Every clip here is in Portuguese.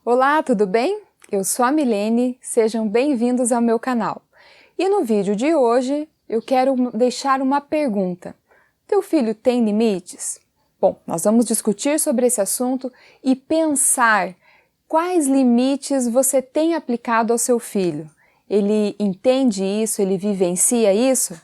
Olá, tudo bem? Eu sou a Milene, sejam bem-vindos ao meu canal. E no vídeo de hoje eu quero deixar uma pergunta. Teu filho tem limites? Bom, nós vamos discutir sobre esse assunto e pensar quais limites você tem aplicado ao seu filho. Ele entende isso? Ele vivencia isso?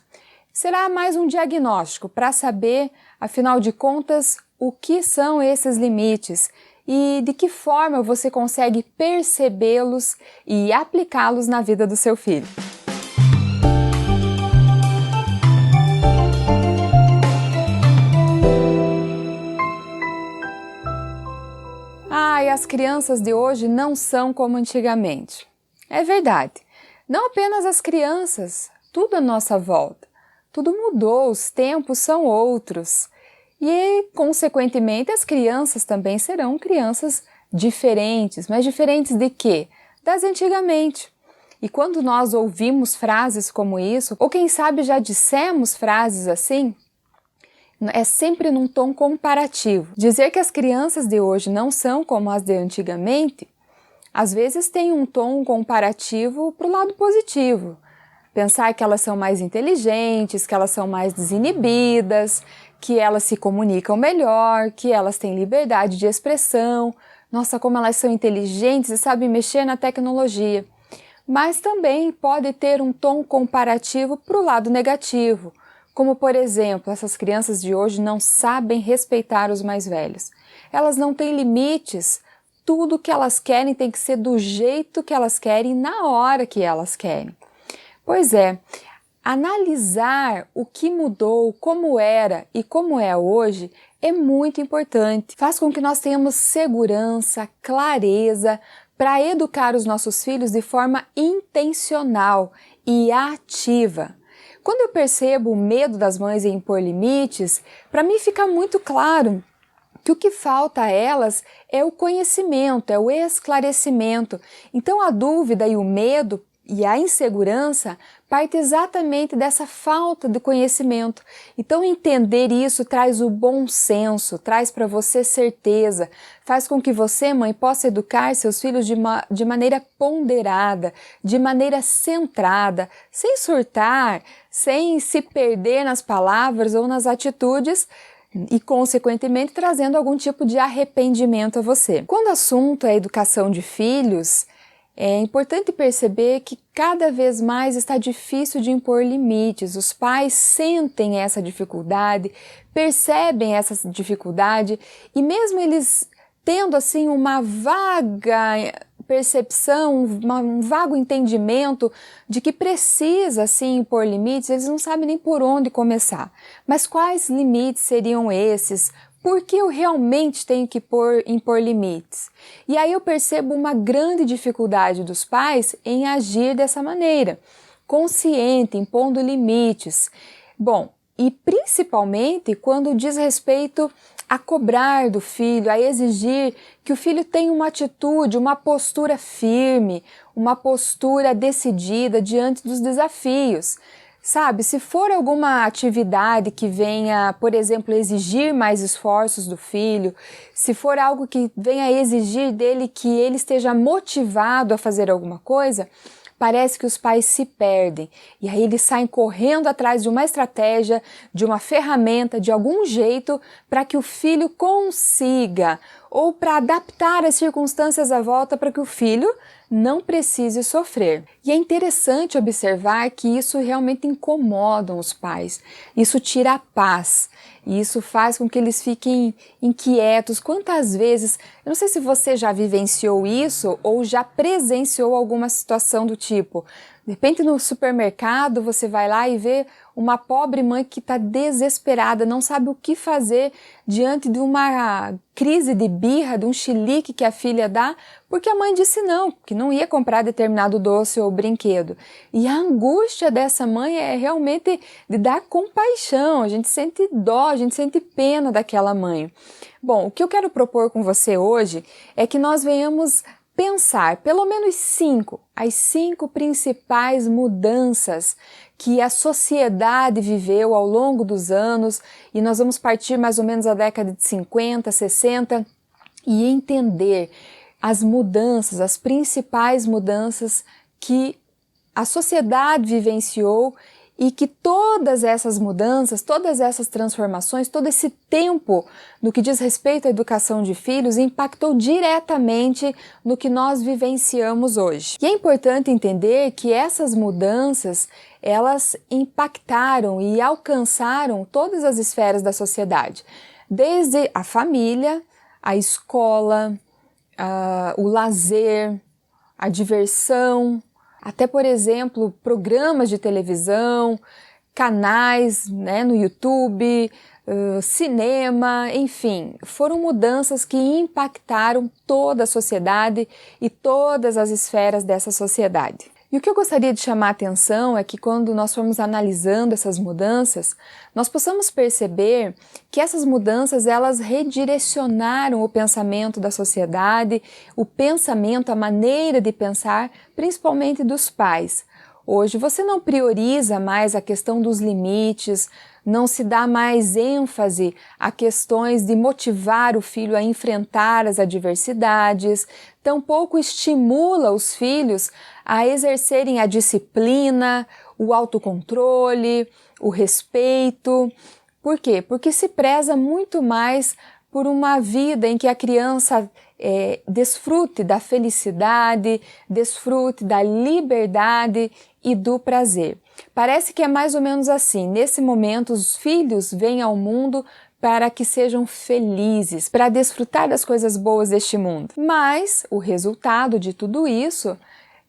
Será mais um diagnóstico para saber, afinal de contas, o que são esses limites e de que forma você consegue percebê-los e aplicá-los na vida do seu filho. E as crianças de hoje não são como antigamente. É verdade. Não apenas as crianças, tudo à nossa volta. Tudo mudou, os tempos são outros. E, consequentemente, as crianças também serão crianças diferentes. Mas diferentes de quê? Das antigamente. E quando nós ouvimos frases como isso, ou quem sabe já dissemos frases assim, é sempre num tom comparativo. Dizer que as crianças de hoje não são como as de antigamente, às vezes tem um tom comparativo para o lado positivo. Pensar que elas são mais inteligentes, que elas são mais desinibidas, que elas se comunicam melhor, que elas têm liberdade de expressão. Nossa, como elas são inteligentes e sabem mexer na tecnologia. Mas também pode ter um tom comparativo para o lado negativo, como, por exemplo, essas crianças de hoje não sabem respeitar os mais velhos. Elas não têm limites, tudo que elas querem tem que ser do jeito que elas querem, na hora que elas querem. Pois é, analisar o que mudou, como era e como é hoje é muito importante. Faz com que nós tenhamos segurança, clareza para educar os nossos filhos de forma intencional e ativa. Quando eu percebo o medo das mães em impor limites, para mim fica muito claro que o que falta a elas é o conhecimento, é o esclarecimento. Então a dúvida e o medo e a insegurança parte exatamente dessa falta de conhecimento. Então entender isso traz o bom senso, traz para você certeza, faz com que você, mãe, possa educar seus filhos de maneira ponderada, de maneira centrada, sem surtar, sem se perder nas palavras ou nas atitudes, e, consequentemente, trazendo algum tipo de arrependimento a você. Quando o assunto é educação de filhos, é importante perceber que cada vez mais está difícil de impor limites. Os pais sentem essa dificuldade, percebem essa dificuldade e mesmo eles tendo assim uma vaga percepção, um vago entendimento de que precisa assim impor limites, eles não sabem nem por onde começar. Mas quais limites seriam esses? Por que eu realmente tenho que impor limites? E aí eu percebo uma grande dificuldade dos pais em agir dessa maneira, consciente, impondo limites. Bom, e principalmente quando diz respeito a cobrar do filho, a exigir que o filho tenha uma atitude, uma postura firme, uma postura decidida diante dos desafios. Sabe, se for alguma atividade que venha, por exemplo, exigir mais esforços do filho, se for algo que venha exigir dele que ele esteja motivado a fazer alguma coisa, parece que os pais se perdem e aí eles saem correndo atrás de uma estratégia, de uma ferramenta, de algum jeito para que o filho consiga ou para adaptar as circunstâncias à volta para que o filho não precise sofrer. E é interessante observar que isso realmente incomoda os pais, isso tira a paz, e isso faz com que eles fiquem inquietos. Quantas vezes, eu não sei se você já vivenciou isso ou já presenciou alguma situação do tipo, de repente no supermercado você vai lá e vê uma pobre mãe que está desesperada, não sabe o que fazer diante de uma crise de birra, de um chilique que a filha dá, porque a mãe disse não, que não ia comprar determinado doce ou brinquedo. E a angústia dessa mãe é realmente de dar compaixão, a gente sente dó, a gente sente pena daquela mãe. Bom, o que eu quero propor com você hoje é que nós venhamos pensar pelo menos as cinco principais mudanças que a sociedade viveu ao longo dos anos, e nós vamos partir mais ou menos da década de 50, 60 e entender as mudanças, as principais mudanças que a sociedade vivenciou e que todas essas mudanças, todas essas transformações, todo esse tempo no que diz respeito à educação de filhos impactou diretamente no que nós vivenciamos hoje. E é importante entender que essas mudanças, elas impactaram e alcançaram todas as esferas da sociedade, desde a família, a escola, o lazer, a diversão, até, por exemplo, programas de televisão, canais, né, no YouTube, cinema, enfim, foram mudanças que impactaram toda a sociedade e todas as esferas dessa sociedade. E o que eu gostaria de chamar a atenção é que quando nós formos analisando essas mudanças, nós possamos perceber que essas mudanças, elas redirecionaram o pensamento da sociedade, o pensamento, a maneira de pensar, principalmente dos pais. Hoje você não prioriza mais a questão dos limites, não se dá mais ênfase a questões de motivar o filho a enfrentar as adversidades, tampouco estimula os filhos a exercerem a disciplina, o autocontrole, o respeito. Por quê? Porque se preza muito mais por uma vida em que a criança desfrute da felicidade, desfrute da liberdade e do prazer. Parece que é mais ou menos assim. Nesse momento, os filhos vêm ao mundo para que sejam felizes, para desfrutar das coisas boas deste mundo. Mas o resultado de tudo isso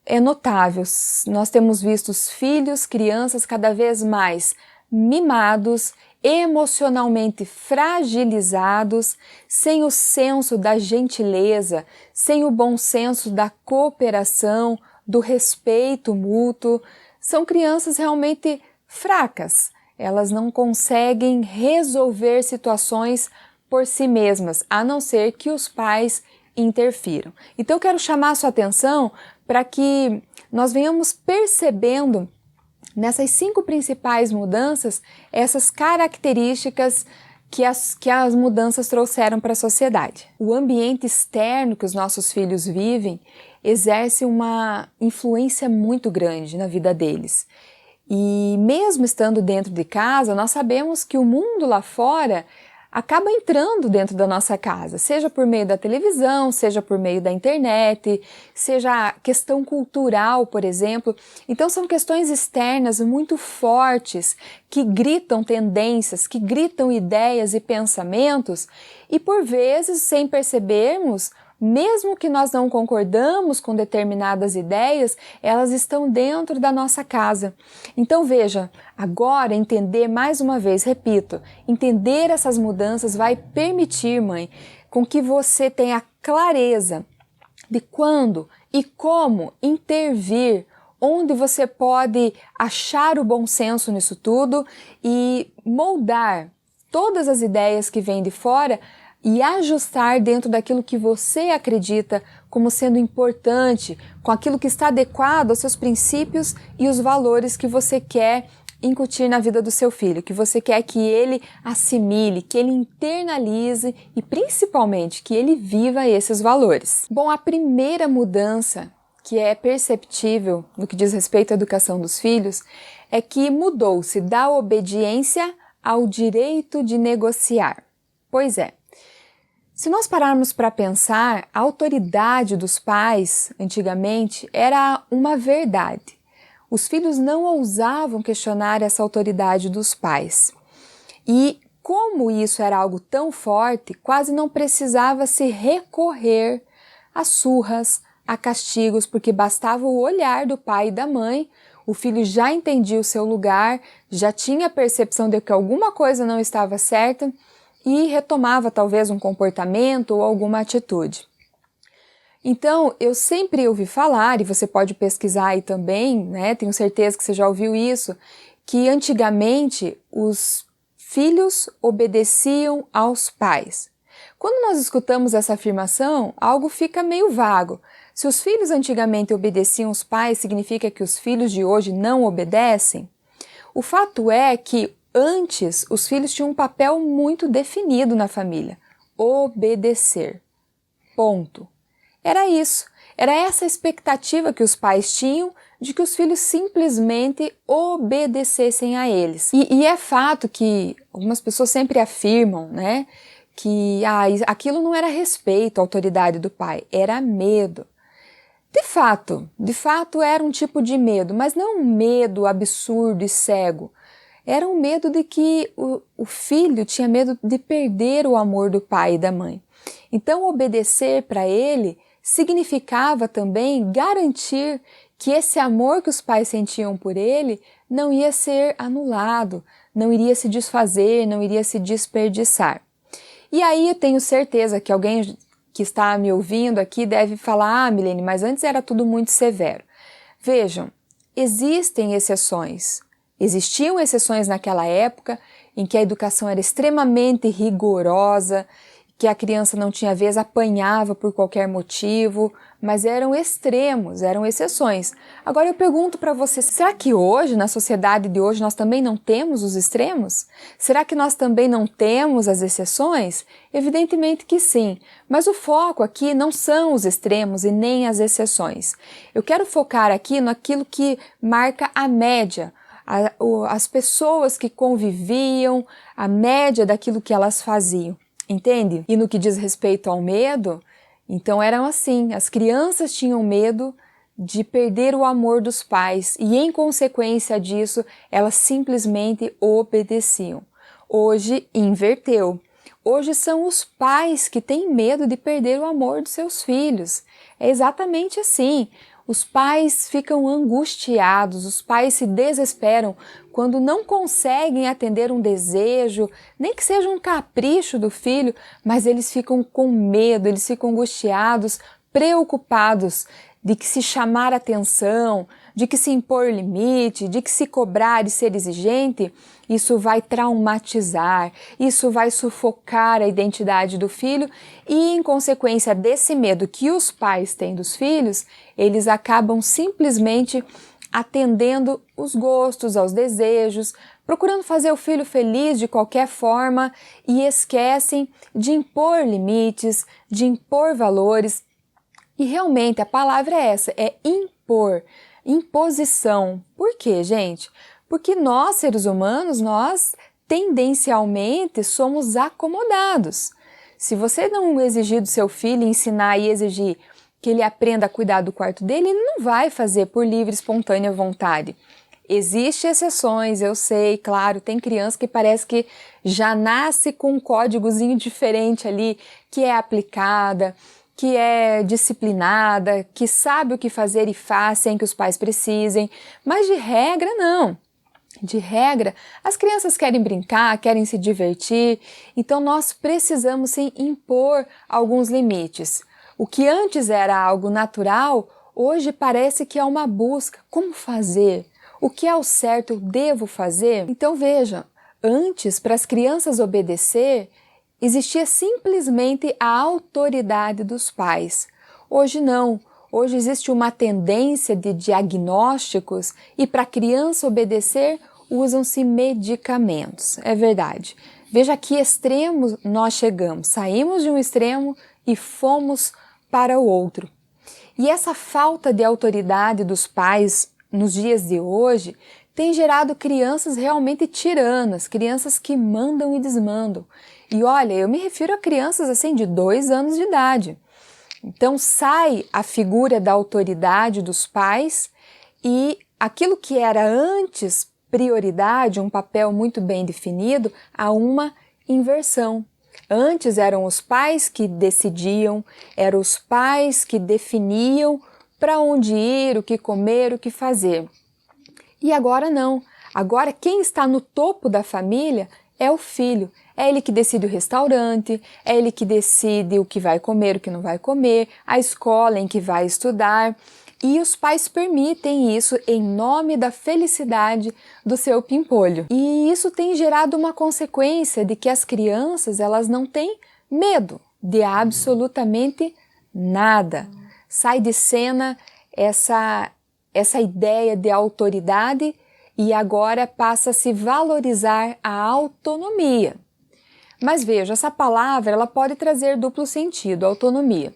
é notável. Nós temos visto os filhos, crianças cada vez mais mimados, emocionalmente fragilizados, sem o senso da gentileza, sem o bom senso da cooperação, do respeito mútuo. São crianças realmente fracas. Elas não conseguem resolver situações por si mesmas, a não ser que os pais interfiram. Então eu quero chamar a sua atenção para que nós venhamos percebendo nessas 5 principais mudanças, essas características que as mudanças trouxeram para a sociedade. O ambiente externo que os nossos filhos vivem exerce uma influência muito grande na vida deles. E mesmo estando dentro de casa, nós sabemos que o mundo lá fora acaba entrando dentro da nossa casa, seja por meio da televisão, seja por meio da internet, seja questão cultural, por exemplo. Então são questões externas muito fortes que gritam tendências, que gritam ideias e pensamentos e por vezes, sem percebermos, mesmo que nós não concordamos com determinadas ideias, elas estão dentro da nossa casa. Então veja, agora entender mais uma vez, repito, entender essas mudanças vai permitir, mãe, com que você tenha clareza de quando e como intervir, onde você pode achar o bom senso nisso tudo e moldar todas as ideias que vêm de fora e ajustar dentro daquilo que você acredita como sendo importante, com aquilo que está adequado aos seus princípios e os valores que você quer incutir na vida do seu filho, que você quer que ele assimile, que ele internalize e principalmente que ele viva esses valores. Bom, a primeira mudança que é perceptível no que diz respeito à educação dos filhos é que mudou-se da obediência ao direito de negociar. Pois é, se nós pararmos para pensar, a autoridade dos pais, antigamente, era uma verdade. Os filhos não ousavam questionar essa autoridade dos pais. E como isso era algo tão forte, quase não precisava se recorrer a surras, a castigos, porque bastava o olhar do pai e da mãe, o filho já entendia o seu lugar, já tinha a percepção de que alguma coisa não estava certa, e retomava talvez um comportamento ou alguma atitude. Então, eu sempre ouvi falar, e você pode pesquisar aí também, né? Tenho certeza que você já ouviu isso, que antigamente os filhos obedeciam aos pais. Quando nós escutamos essa afirmação, algo fica meio vago. Se os filhos antigamente obedeciam os pais, significa que os filhos de hoje não obedecem? O fato é que antes, os filhos tinham um papel muito definido na família: obedecer. Ponto. Era isso. Era essa expectativa que os pais tinham de que os filhos simplesmente obedecessem a eles. E é fato que algumas pessoas sempre afirmam, né, que aquilo não era respeito à autoridade do pai, era medo. De fato era um tipo de medo, mas não um medo absurdo e cego. Era um medo de que o filho tinha medo de perder o amor do pai e da mãe. Então, obedecer para ele significava também garantir que esse amor que os pais sentiam por ele não ia ser anulado, não iria se desfazer, não iria se desperdiçar. E aí eu tenho certeza que alguém que está me ouvindo aqui deve falar: Milene, mas antes era tudo muito severo. Vejam, existem exceções. Existiam exceções naquela época em que a educação era extremamente rigorosa, que a criança não tinha vez, apanhava por qualquer motivo, mas eram extremos, eram exceções. Agora eu pergunto para você, será que hoje, na sociedade de hoje, nós também não temos os extremos? Será que nós também não temos as exceções? Evidentemente que sim, mas o foco aqui não são os extremos e nem as exceções. Eu quero focar aqui naquilo que marca a média, as pessoas que conviviam, a média daquilo que elas faziam. Entende? E no que diz respeito ao medo, então eram assim, as crianças tinham medo de perder o amor dos pais e, em consequência disso, elas simplesmente obedeciam. Hoje inverteu. Hoje são os pais que têm medo de perder o amor dos seus filhos. É exatamente assim. Os pais ficam angustiados, os pais se desesperam quando não conseguem atender um desejo, nem que seja um capricho do filho, mas eles ficam com medo, eles ficam angustiados, preocupados de que se chamar atenção, de que se impor limite, de que se cobrar e ser exigente, isso vai traumatizar, isso vai sufocar a identidade do filho e, em consequência desse medo que os pais têm dos filhos, eles acabam simplesmente atendendo os gostos, aos desejos, procurando fazer o filho feliz de qualquer forma e esquecem de impor limites, de impor valores. E realmente a palavra é essa, é impor, imposição. Por quê, gente? Porque nós, seres humanos, nós tendencialmente somos acomodados. Se você não exigir do seu filho, ensinar e exigir que ele aprenda a cuidar do quarto dele, ele não vai fazer por livre e espontânea vontade. Existem exceções, eu sei, claro, tem criança que parece que já nasce com um códigozinho diferente ali, que é aplicada, que é disciplinada, que sabe o que fazer e faz sem que os pais precisem, mas de regra não. De regra, as crianças querem brincar, querem se divertir, então nós precisamos sim impor alguns limites. O que antes era algo natural, hoje parece que é uma busca. Como fazer? O que é o certo eu devo fazer? Então veja, antes para as crianças obedecer, existia simplesmente a autoridade dos pais. Hoje não. Hoje existe uma tendência de diagnósticos e para a criança obedecer usam-se medicamentos. É verdade. Veja que extremos nós chegamos. Saímos de um extremo e fomos para o outro. E essa falta de autoridade dos pais nos dias de hoje tem gerado crianças realmente tiranas, crianças que mandam e desmandam. E olha, eu me refiro a crianças assim de 2 anos de idade. Então sai a figura da autoridade dos pais e aquilo que era antes prioridade, um papel muito bem definido, há uma inversão. Antes eram os pais que decidiam, eram os pais que definiam para onde ir, o que comer, o que fazer. E agora não. Agora quem está no topo da família é o filho. É ele que decide o restaurante, é ele que decide o que vai comer, o que não vai comer, a escola em que vai estudar. E os pais permitem isso em nome da felicidade do seu pimpolho. E isso tem gerado uma consequência de que as crianças elas não têm medo de absolutamente nada. Sai de cena essa ideia de autoridade e agora passa a se valorizar a autonomia. Mas veja, essa palavra ela pode trazer duplo sentido, autonomia.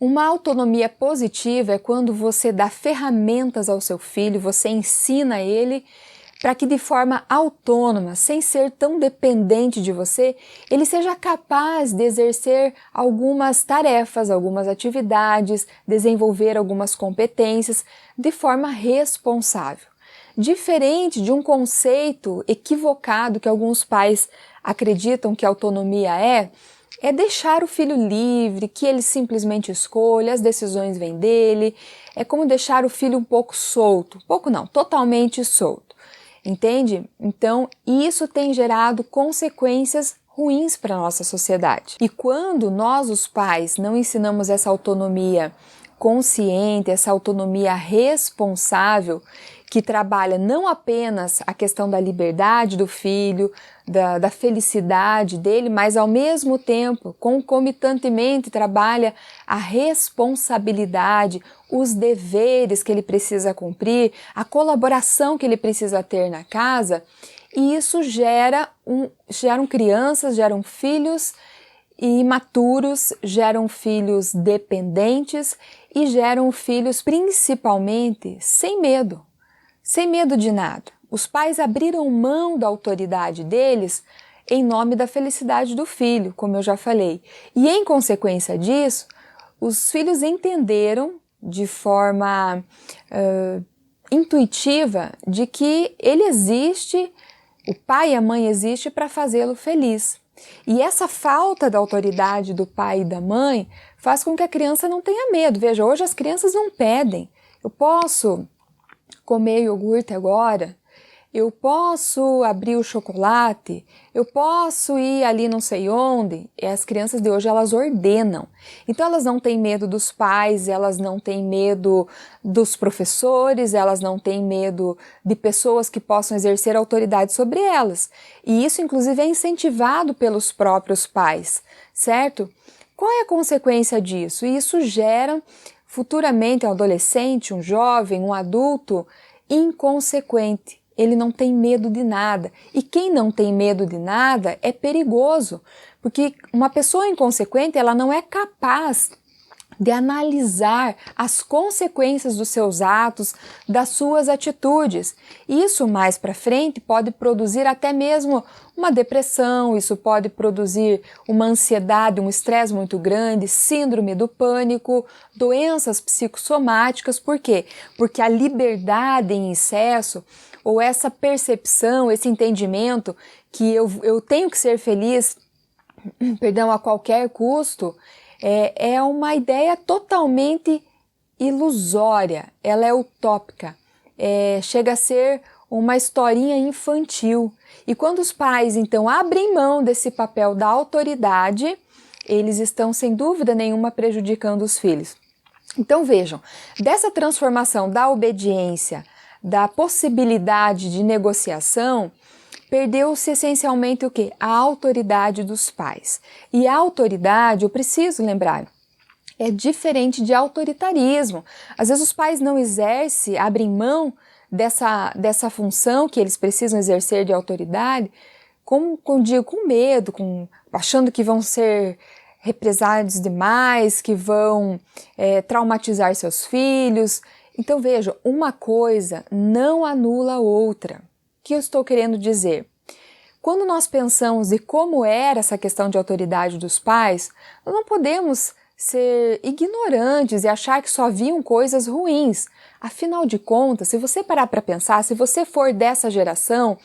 Uma autonomia positiva é quando você dá ferramentas ao seu filho, você ensina ele para que de forma autônoma, sem ser tão dependente de você, ele seja capaz de exercer algumas tarefas, algumas atividades, desenvolver algumas competências de forma responsável. Diferente de um conceito equivocado que alguns pais acreditam que autonomia é deixar o filho livre, que ele simplesmente escolha, as decisões vêm dele, é como deixar o filho um pouco solto, pouco não, totalmente solto. Entende? Então, isso tem gerado consequências ruins para a nossa sociedade. E quando nós, os pais, não ensinamos essa autonomia consciente, essa autonomia responsável, que trabalha não apenas a questão da liberdade do filho, da felicidade dele, mas ao mesmo tempo, concomitantemente, trabalha a responsabilidade, os deveres que ele precisa cumprir, a colaboração que ele precisa ter na casa, e isso geram crianças, geram filhos imaturos, geram filhos dependentes e geram filhos principalmente sem medo de nada. Os pais abriram mão da autoridade deles em nome da felicidade do filho, como eu já falei. E em consequência disso, os filhos entenderam de forma intuitiva de que ele existe, o pai e a mãe existem para fazê-lo feliz. E essa falta da autoridade do pai e da mãe faz com que a criança não tenha medo. Veja, hoje as crianças não pedem. Eu posso comer iogurte agora? Eu posso abrir o chocolate? Eu posso ir ali não sei onde? E as crianças de hoje, elas ordenam. Então elas não têm medo dos pais, elas não têm medo dos professores, elas não têm medo de pessoas que possam exercer autoridade sobre elas. E isso inclusive é incentivado pelos próprios pais, certo? Qual é a consequência disso? Isso gera futuramente um adolescente, um jovem, um adulto inconsequente. Ele não tem medo de nada. E quem não tem medo de nada é perigoso, porque uma pessoa inconsequente, ela não é capaz de analisar as consequências dos seus atos, das suas atitudes. Isso mais para frente pode produzir até mesmo uma depressão, isso pode produzir uma ansiedade, um estresse muito grande, síndrome do pânico, doenças psicossomáticas. Por quê? Porque a liberdade em excesso, ou essa percepção, esse entendimento que eu tenho que ser feliz, a qualquer custo, é uma ideia totalmente ilusória, ela é utópica, chega a ser uma historinha infantil. E quando os pais, então, abrem mão desse papel da autoridade, eles estão, sem dúvida nenhuma, prejudicando os filhos. Então vejam, dessa transformação da obediência, da possibilidade de negociação, perdeu-se essencialmente o quê? A autoridade dos pais. E a autoridade, eu preciso lembrar, é diferente de autoritarismo. Às vezes os pais não exercem, abrem mão dessa função que eles precisam exercer de autoridade, com medo, achando que vão ser represálios demais, que vão traumatizar seus filhos. Então veja, uma coisa não anula a outra. O que eu estou querendo dizer? Quando nós pensamos de como era essa questão de autoridade dos pais, nós não podemos ser ignorantes e achar que só haviam coisas ruins. Afinal de contas, se você parar para pensar, se você for dessa geração,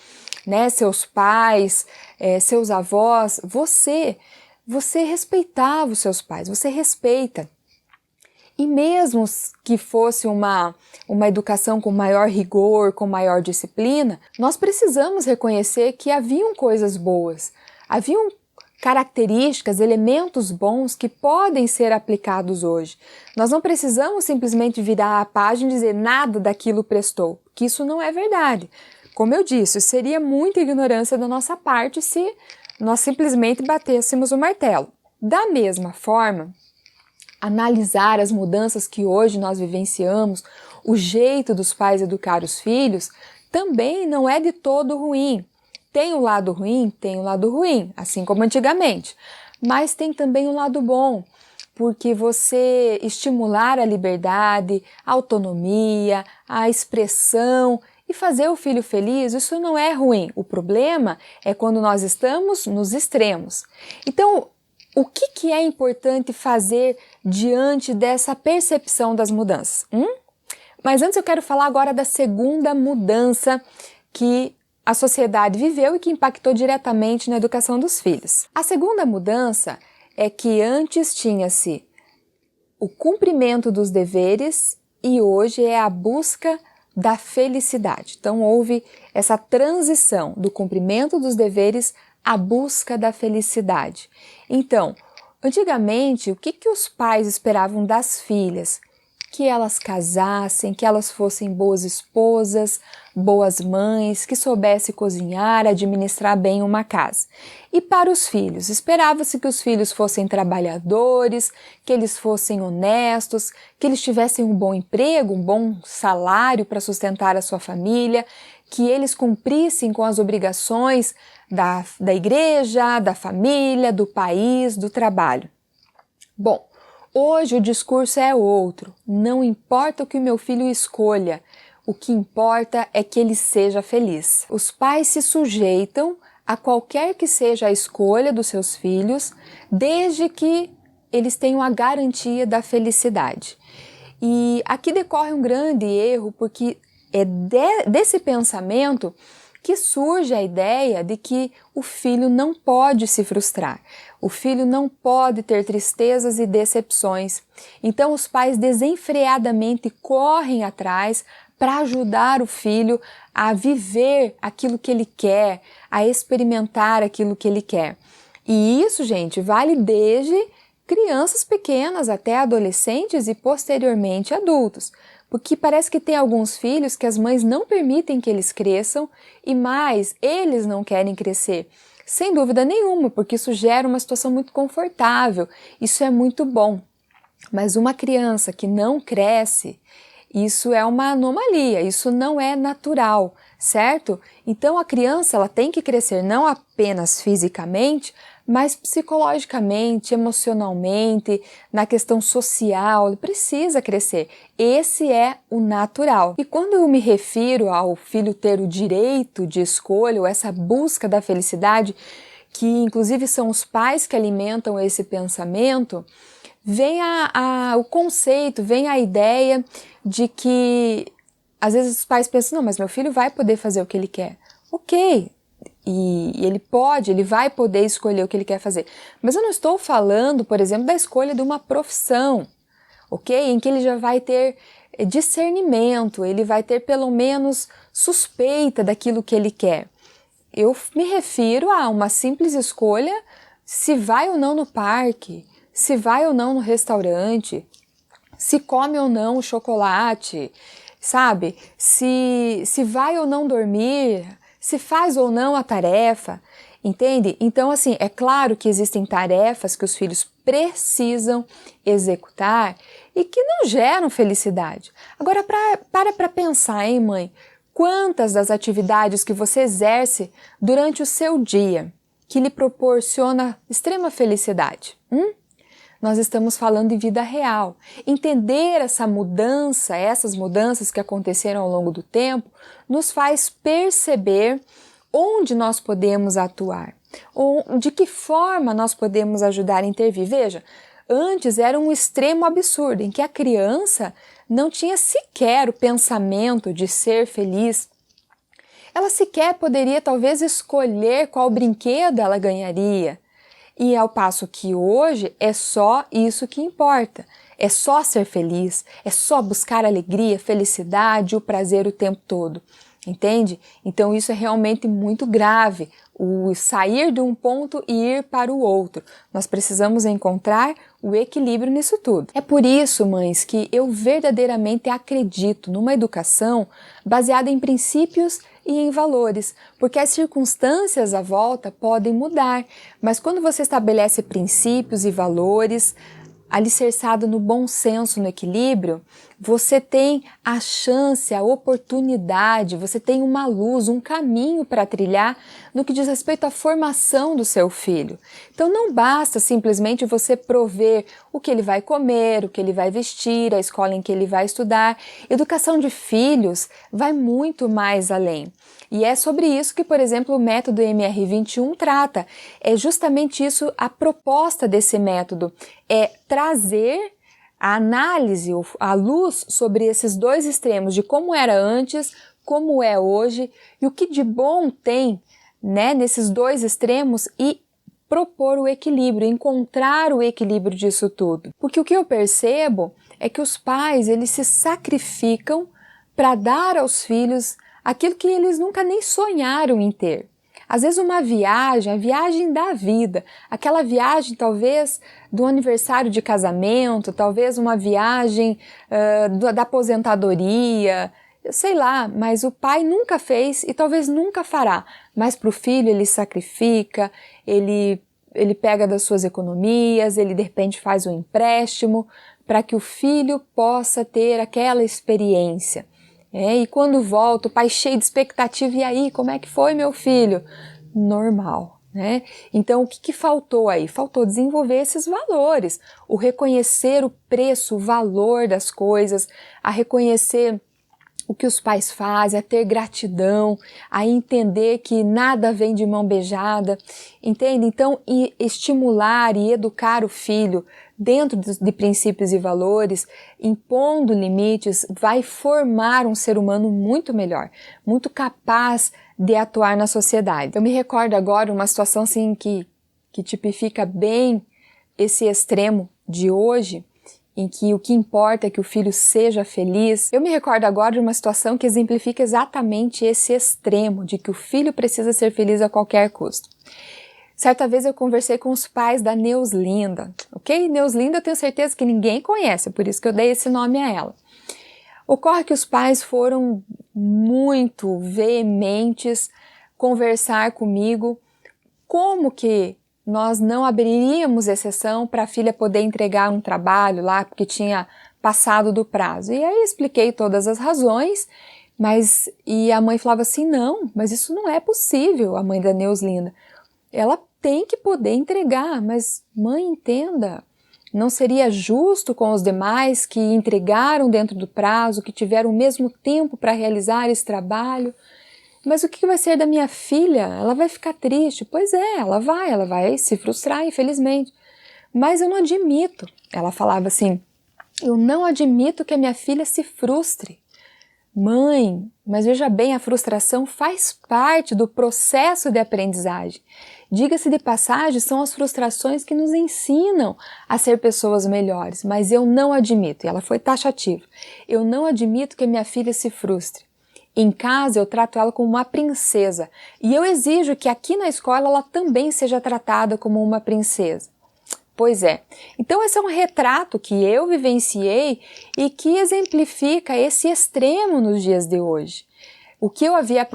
né, seus pais, seus avós, você respeitava os seus pais, você respeita. E mesmo que fosse uma educação com maior rigor, com maior disciplina, nós precisamos reconhecer que haviam coisas boas, haviam características, elementos bons que podem ser aplicados hoje. Nós não precisamos simplesmente virar a página e dizer nada daquilo prestou, que isso não é verdade. Como eu disse, seria muita ignorância da nossa parte se nós simplesmente batêssemos o martelo. Da mesma forma, analisar as mudanças que hoje nós vivenciamos, o jeito dos pais educar os filhos, também não é de todo ruim. Tem o lado ruim? Tem o lado ruim, assim como antigamente. Mas tem também o lado bom. porque você estimular a liberdade, a autonomia, a expressão e fazer o filho feliz, isso não é ruim. O problema é quando nós estamos nos extremos. Então, o que é importante fazer diante dessa percepção das mudanças? Mas antes eu quero falar agora da segunda mudança que a sociedade viveu e que impactou diretamente na educação dos filhos. A segunda mudança é que antes tinha-se o cumprimento dos deveres e hoje é a busca da felicidade. Então houve essa transição do cumprimento dos deveres à busca da felicidade. Então, antigamente, o que os pais esperavam das filhas? Que elas casassem, que elas fossem boas esposas, boas mães, que soubessem cozinhar, administrar bem uma casa. E para os filhos, esperava-se que os filhos fossem trabalhadores, que eles fossem honestos, que eles tivessem um bom emprego, um bom salário para sustentar a sua família, que eles cumprissem com as obrigações da igreja, da família, do país, do trabalho. Bom, hoje o discurso é outro. Não importa o que o meu filho escolha, o que importa é que ele seja feliz. Os pais se sujeitam a qualquer que seja a escolha dos seus filhos, desde que eles tenham a garantia da felicidade. E aqui decorre um grande erro, porque é desse pensamento que surge a ideia de que o filho não pode se frustrar, o filho não pode ter tristezas e decepções. Então os pais desenfreadamente correm atrás para ajudar o filho a viver aquilo que ele quer, a experimentar aquilo que ele quer. E isso, gente, vale desde crianças pequenas até adolescentes e posteriormente adultos. Porque parece que tem alguns filhos que as mães não permitem que eles cresçam e mais, eles não querem crescer. Sem dúvida nenhuma, porque isso gera uma situação muito confortável, isso é muito bom. Mas uma criança que não cresce, isso é uma anomalia, isso não é natural, certo? Então a criança ela tem que crescer não apenas fisicamente, mas psicologicamente, emocionalmente, na questão social, ele precisa crescer. Esse é o natural. E quando eu me refiro ao filho ter o direito de escolha, ou essa busca da felicidade, que inclusive são os pais que alimentam esse pensamento, vem o conceito, vem a ideia de que às vezes os pais pensam, não, mas meu filho vai poder fazer o que ele quer. Ok, e ele vai poder escolher o que ele quer fazer. Mas eu não estou falando, por exemplo, da escolha de uma profissão, ok? Em que ele já vai ter discernimento, ele vai ter pelo menos suspeita daquilo que ele quer. Eu me refiro a uma simples escolha se vai ou não no parque, se vai ou não no restaurante, se come ou não o chocolate, sabe? Se vai ou não dormir, se faz ou não a tarefa, entende? Então, assim, é claro que existem tarefas que os filhos precisam executar e que não geram felicidade. Agora, para pensar, hein, mãe? Quantas das atividades que você exerce durante o seu dia que lhe proporciona extrema felicidade? Nós estamos falando de vida real. Entender essa mudança, essas mudanças que aconteceram ao longo do tempo, nos faz perceber onde nós podemos atuar, ou de que forma nós podemos ajudar a intervir. Veja, antes era um extremo absurdo, em que a criança não tinha sequer o pensamento de ser feliz. Ela sequer poderia talvez escolher qual brinquedo ela ganharia. E ao passo que hoje é só isso que importa, é só ser feliz, é só buscar alegria, felicidade, o prazer o tempo todo, entende? Então isso é realmente muito grave, o sair de um ponto e ir para o outro. Nós precisamos encontrar o equilíbrio nisso tudo. É por isso, mães, que eu verdadeiramente acredito numa educação baseada em princípios e em valores, porque as circunstâncias à volta podem mudar, mas quando você estabelece princípios e valores, alicerçado no bom senso, no equilíbrio, você tem a chance, a oportunidade, você tem uma luz, um caminho para trilhar no que diz respeito à formação do seu filho. Então não basta simplesmente você prover o que ele vai comer, o que ele vai vestir, a escola em que ele vai estudar. Educação de filhos vai muito mais além. E é sobre isso que, por exemplo, o método MR21 trata. É justamente isso a proposta desse método, é trazer a análise, a luz sobre esses dois extremos de como era antes, como é hoje e o que de bom tem, né, nesses dois extremos e propor o equilíbrio, encontrar o equilíbrio disso tudo. Porque o que eu percebo é que os pais, eles se sacrificam para dar aos filhos aquilo que eles nunca nem sonharam em ter. Às vezes uma viagem, a viagem da vida, aquela viagem talvez do aniversário de casamento, talvez uma viagem da aposentadoria, sei lá, mas o pai nunca fez e talvez nunca fará. Mas para o filho ele sacrifica, ele pega das suas economias, ele de repente faz um empréstimo para que o filho possa ter aquela experiência. E quando volta, o pai cheio de expectativa, e aí, como é que foi, meu filho? Normal, né? Então, o que faltou aí? Faltou desenvolver esses valores, o reconhecer o preço, o valor das coisas, a reconhecer o que os pais fazem, a ter gratidão, a entender que nada vem de mão beijada, entende? Então, estimular e educar o filho dentro de princípios e valores, impondo limites, vai formar um ser humano muito melhor, muito capaz de atuar na sociedade. Eu me recordo agora uma situação assim que tipifica bem esse extremo de hoje, em que o que importa é que o filho seja feliz. Eu me recordo agora de uma situação que exemplifica exatamente esse extremo, de que o filho precisa ser feliz a qualquer custo. Certa vez eu conversei com os pais da Neuslinda, ok? Neuslinda eu tenho certeza que ninguém conhece, por isso que eu dei esse nome a ela. Ocorre que os pais foram muito veementes conversar comigo como que nós não abriríamos exceção para a filha poder entregar um trabalho lá porque tinha passado do prazo. E aí expliquei todas as razões, e a mãe falava assim, não, mas isso não é possível, a mãe da Neuslinda. Ela tem que poder entregar, mas mãe, entenda, não seria justo com os demais que entregaram dentro do prazo, que tiveram o mesmo tempo para realizar esse trabalho. Mas o que vai ser da minha filha? Ela vai ficar triste? Pois é, ela vai se frustrar, infelizmente. Mas eu não admito, ela falava assim, eu não admito que a minha filha se frustre. Mãe, mas veja bem, a frustração faz parte do processo de aprendizagem. Diga-se de passagem, são as frustrações que nos ensinam a ser pessoas melhores, mas eu não admito, e ela foi taxativa, eu não admito que a minha filha se frustre. Em casa eu trato ela como uma princesa e eu exijo que aqui na escola ela também seja tratada como uma princesa. Pois é. Então esse é um retrato que eu vivenciei e que exemplifica esse extremo nos dias de hoje. O que eu havia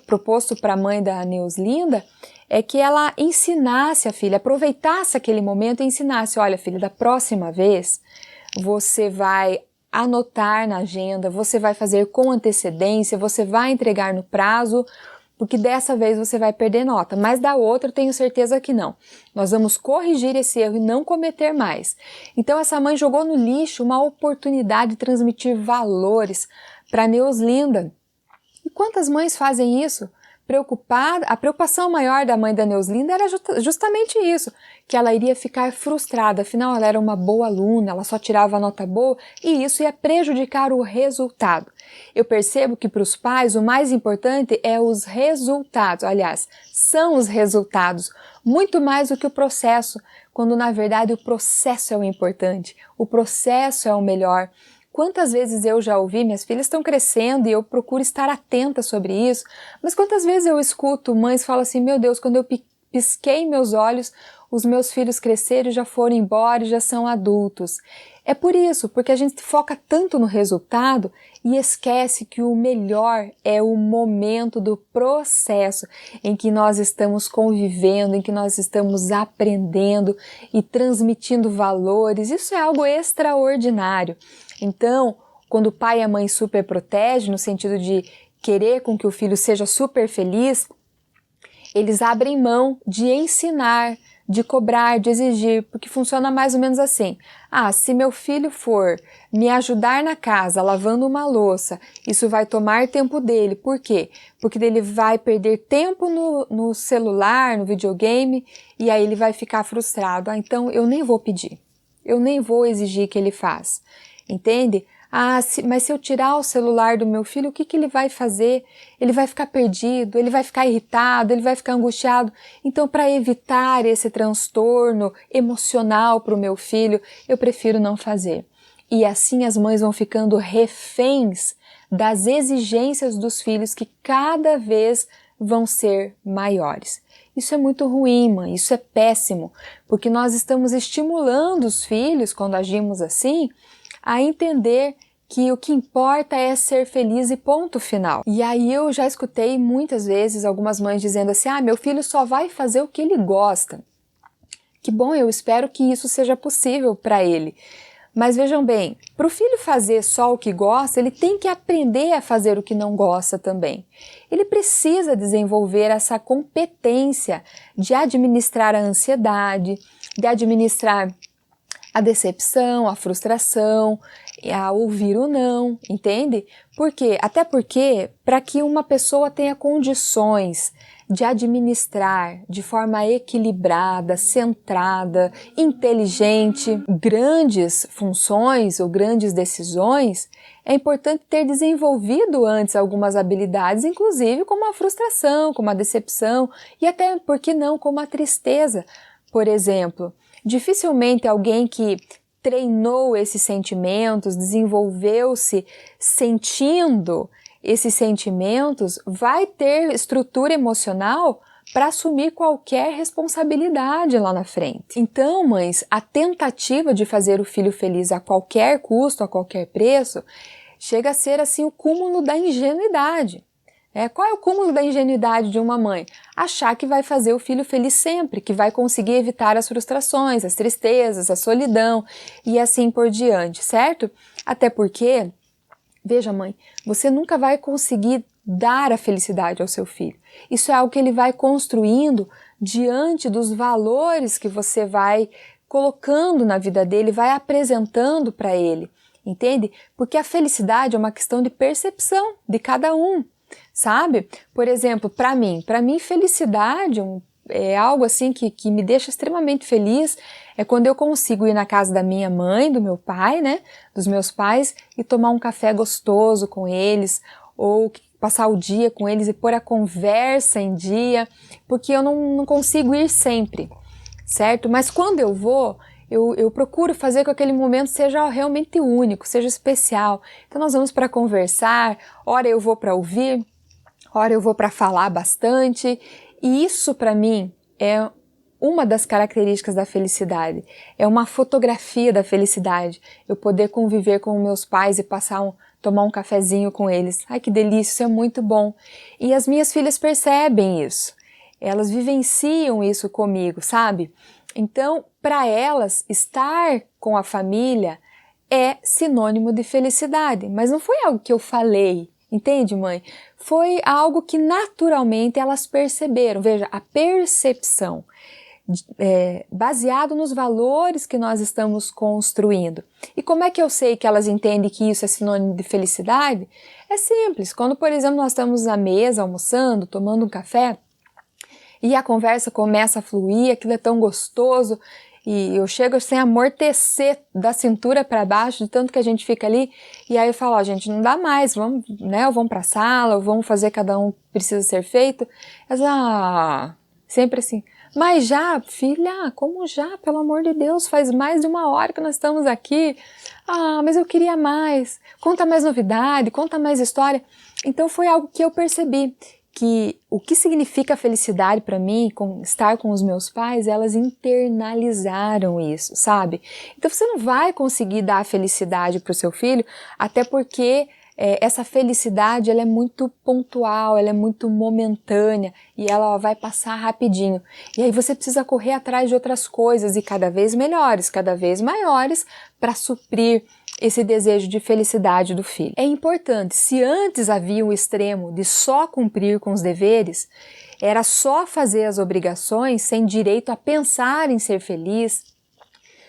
proposto para a mãe da Neuslinda é que ela ensinasse a filha, aproveitasse aquele momento e ensinasse, olha filha, da próxima vez você vai anotar na agenda, você vai fazer com antecedência, você vai entregar no prazo, porque dessa vez você vai perder nota, mas da outra eu tenho certeza que não. Nós vamos corrigir esse erro e não cometer mais. Então essa mãe jogou no lixo uma oportunidade de transmitir valores para a Neuslinda. E quantas mães fazem isso? A preocupação maior da mãe da Neuslinda era justamente isso, que ela iria ficar frustrada, afinal ela era uma boa aluna, ela só tirava nota boa e isso ia prejudicar o resultado. Eu percebo que para os pais o mais importante é os resultados, aliás, são os resultados, muito mais do que o processo, quando na verdade o processo é o importante, o processo é o melhor. Quantas vezes eu já ouvi, minhas filhas estão crescendo e eu procuro estar atenta sobre isso, mas quantas vezes eu escuto mães falam assim, meu Deus, quando eu pisquei meus olhos, os meus filhos cresceram e já foram embora e já são adultos. É por isso, porque a gente foca tanto no resultado e esquece que o melhor é o momento do processo em que nós estamos convivendo, em que nós estamos aprendendo e transmitindo valores. Isso é algo extraordinário. Então, quando o pai e a mãe super protegem, no sentido de querer com que o filho seja super feliz, eles abrem mão de ensinar, de cobrar, de exigir, porque funciona mais ou menos assim. Se meu filho for me ajudar na casa lavando uma louça, isso vai tomar tempo dele. Por quê? Porque ele vai perder tempo no celular, no videogame, e aí ele vai ficar frustrado. Então eu nem vou pedir, eu nem vou exigir que ele faça. Entende? Mas se eu tirar o celular do meu filho, o que ele vai fazer? Ele vai ficar perdido, ele vai ficar irritado, ele vai ficar angustiado. Então, para evitar esse transtorno emocional para o meu filho, eu prefiro não fazer. E assim as mães vão ficando reféns das exigências dos filhos que cada vez vão ser maiores. Isso é muito ruim, mãe, isso é péssimo, porque nós estamos estimulando os filhos, quando agimos assim, a entender que o que importa é ser feliz e ponto final. E aí eu já escutei muitas vezes algumas mães dizendo assim, meu filho só vai fazer o que ele gosta. Que bom, eu espero que isso seja possível para ele. Mas vejam bem, para o filho fazer só o que gosta, ele tem que aprender a fazer o que não gosta também. Ele precisa desenvolver essa competência de administrar a ansiedade, de administrar a decepção, a frustração, a ouvir o não, entende? Por quê? Até porque, para que uma pessoa tenha condições de administrar de forma equilibrada, centrada, inteligente, grandes funções ou grandes decisões, é importante ter desenvolvido antes algumas habilidades, inclusive como a frustração, como a decepção e até, por que não, como a tristeza, por exemplo. Dificilmente alguém que treinou esses sentimentos, desenvolveu-se sentindo esses sentimentos, vai ter estrutura emocional para assumir qualquer responsabilidade lá na frente. Então, mães, a tentativa de fazer o filho feliz a qualquer custo, a qualquer preço, chega a ser assim o cúmulo da ingenuidade. Qual é o cúmulo da ingenuidade de uma mãe? Achar que vai fazer o filho feliz sempre, que vai conseguir evitar as frustrações, as tristezas, a solidão e assim por diante, certo? Até porque, veja mãe, você nunca vai conseguir dar a felicidade ao seu filho. Isso é algo que ele vai construindo diante dos valores que você vai colocando na vida dele, vai apresentando para ele, entende? Porque a felicidade é uma questão de percepção de cada um. Sabe? Por exemplo, para mim felicidade é algo assim que me deixa extremamente feliz, é quando eu consigo ir na casa da minha mãe, do meu pai, né, dos meus pais e tomar um café gostoso com eles, ou passar o dia com eles e pôr a conversa em dia, porque eu não consigo ir sempre, certo? Mas quando eu vou, eu procuro fazer com que aquele momento seja realmente único, seja especial. Então nós vamos para conversar, ora eu vou para ouvir, ora eu vou para falar bastante. E isso para mim é uma das características da felicidade. É uma fotografia da felicidade. Eu poder conviver com meus pais e tomar um cafezinho com eles. Ai, que delícia, isso é muito bom. E as minhas filhas percebem isso. Elas vivenciam isso comigo, sabe? Então, para elas, estar com a família é sinônimo de felicidade. Mas não foi algo que eu falei, entende, mãe? Foi algo que naturalmente elas perceberam. Veja, a percepção, baseado nos valores que nós estamos construindo. E como é que eu sei que elas entendem que isso é sinônimo de felicidade? É simples. Quando, por exemplo, nós estamos à mesa, almoçando, tomando um café, e a conversa começa a fluir, aquilo é tão gostoso, e eu chego sem amortecer da cintura para baixo, de tanto que a gente fica ali, e aí eu falo, gente, não dá mais, vamos, né, ou vamos para a sala, ou vamos fazer cada um que precisa ser feito. Elas, sempre assim, mas já, filha, como já? Pelo amor de Deus, faz mais de 1 hora que nós estamos aqui. Mas eu queria mais, conta mais novidade, conta mais história. Então foi algo que eu percebi, que o que significa felicidade para mim, estar com os meus pais, elas internalizaram isso, sabe? Então você não vai conseguir dar a felicidade para o seu filho, até porque essa felicidade ela é muito pontual, ela é muito momentânea e ela vai passar rapidinho. E aí você precisa correr atrás de outras coisas e cada vez melhores, cada vez maiores para suprir esse desejo de felicidade do filho. É importante, se antes havia o extremo de só cumprir com os deveres, era só fazer as obrigações sem direito a pensar em ser feliz,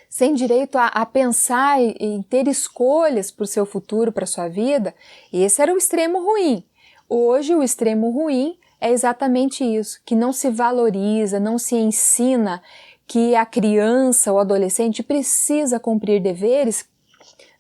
sem direito a pensar em ter escolhas para o seu futuro, para a sua vida, esse era o extremo ruim. Hoje o extremo ruim é exatamente isso, que não se valoriza, não se ensina que a criança ou adolescente precisa cumprir deveres,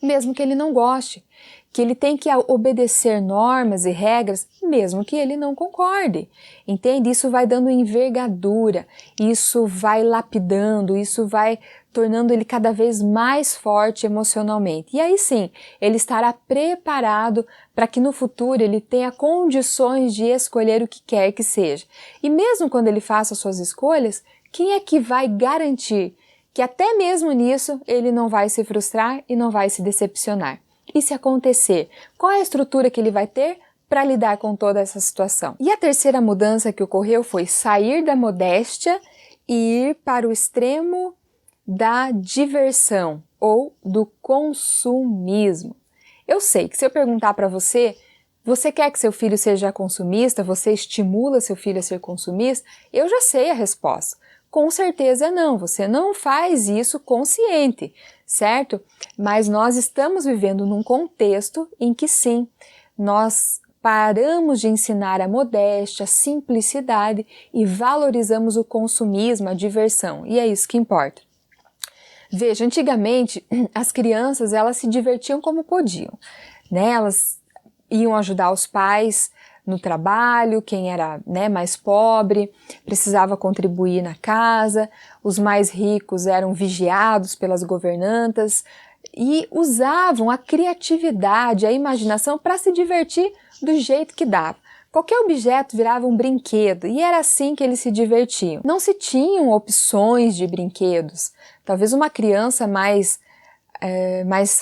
mesmo que ele não goste, que ele tem que obedecer normas e regras, mesmo que ele não concorde. Entende? Isso vai dando envergadura, isso vai lapidando, isso vai tornando ele cada vez mais forte emocionalmente. E aí sim, ele estará preparado para que no futuro ele tenha condições de escolher o que quer que seja. E mesmo quando ele faça suas escolhas, quem é que vai garantir que até mesmo nisso ele não vai se frustrar e não vai se decepcionar? E se acontecer, qual é a estrutura que ele vai ter para lidar com toda essa situação? E a terceira mudança que ocorreu foi sair da modéstia e ir para o extremo da diversão ou do consumismo. Eu sei que se eu perguntar para você, você quer que seu filho seja consumista? Você estimula seu filho a ser consumista? Eu já sei a resposta. Com certeza não, você não faz isso consciente, certo? Mas nós estamos vivendo num contexto em que sim, nós paramos de ensinar a modéstia, a simplicidade e valorizamos o consumismo, a diversão, e é isso que importa. Veja, antigamente as crianças elas se divertiam como podiam, né? Elas iam ajudar os pais no trabalho, quem era mais pobre precisava contribuir na casa, os mais ricos eram vigiados pelas governantas e usavam a criatividade, a imaginação para se divertir do jeito que dava. Qualquer objeto virava um brinquedo e era assim que eles se divertiam. Não se tinham opções de brinquedos. Talvez uma criança mais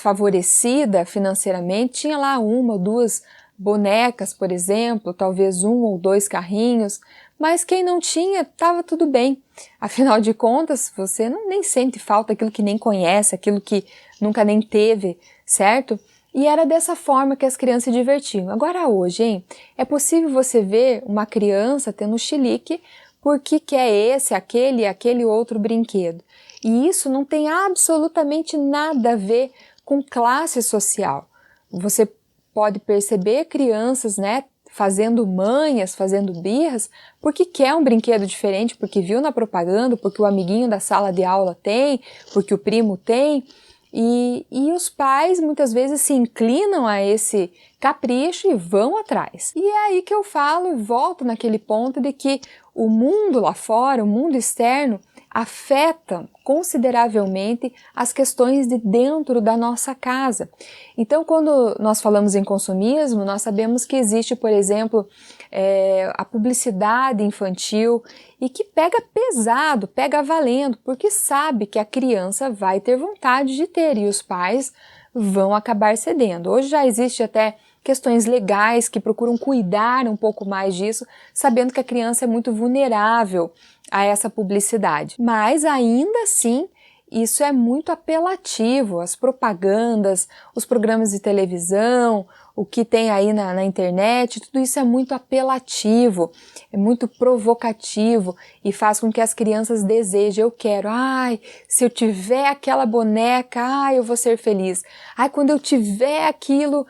favorecida financeiramente tinha lá uma ou duas bonecas, por exemplo, talvez um ou dois carrinhos, mas quem não tinha, estava tudo bem. Afinal de contas, você nem sente falta daquilo que nem conhece, aquilo que nunca nem teve, certo? E era dessa forma que as crianças se divertiam. Agora hoje, hein, é possível você ver uma criança tendo chilique porque quer esse, aquele e aquele outro brinquedo. E isso não tem absolutamente nada a ver com classe social. Você pode perceber crianças, fazendo manhas, fazendo birras, porque quer um brinquedo diferente, porque viu na propaganda, porque o amiguinho da sala de aula tem, porque o primo tem. E os pais muitas vezes se inclinam a esse capricho e vão atrás. E é aí que eu falo e volto naquele ponto de que o mundo lá fora, o mundo externo, afeta consideravelmente as questões de dentro da nossa casa. Então, quando nós falamos em consumismo, nós sabemos que existe, por exemplo, a publicidade infantil e que pega pesado, pega valendo, porque sabe que a criança vai ter vontade de ter e os pais vão acabar cedendo. Hoje já existe até questões legais que procuram cuidar um pouco mais disso, sabendo que a criança é muito vulnerável a essa publicidade. Mas ainda assim, isso é muito apelativo, as propagandas, os programas de televisão, o que tem aí na internet, tudo isso é muito apelativo, é muito provocativo e faz com que as crianças desejem, eu quero, se eu tiver aquela boneca, eu vou ser feliz. Quando eu tiver aquilo,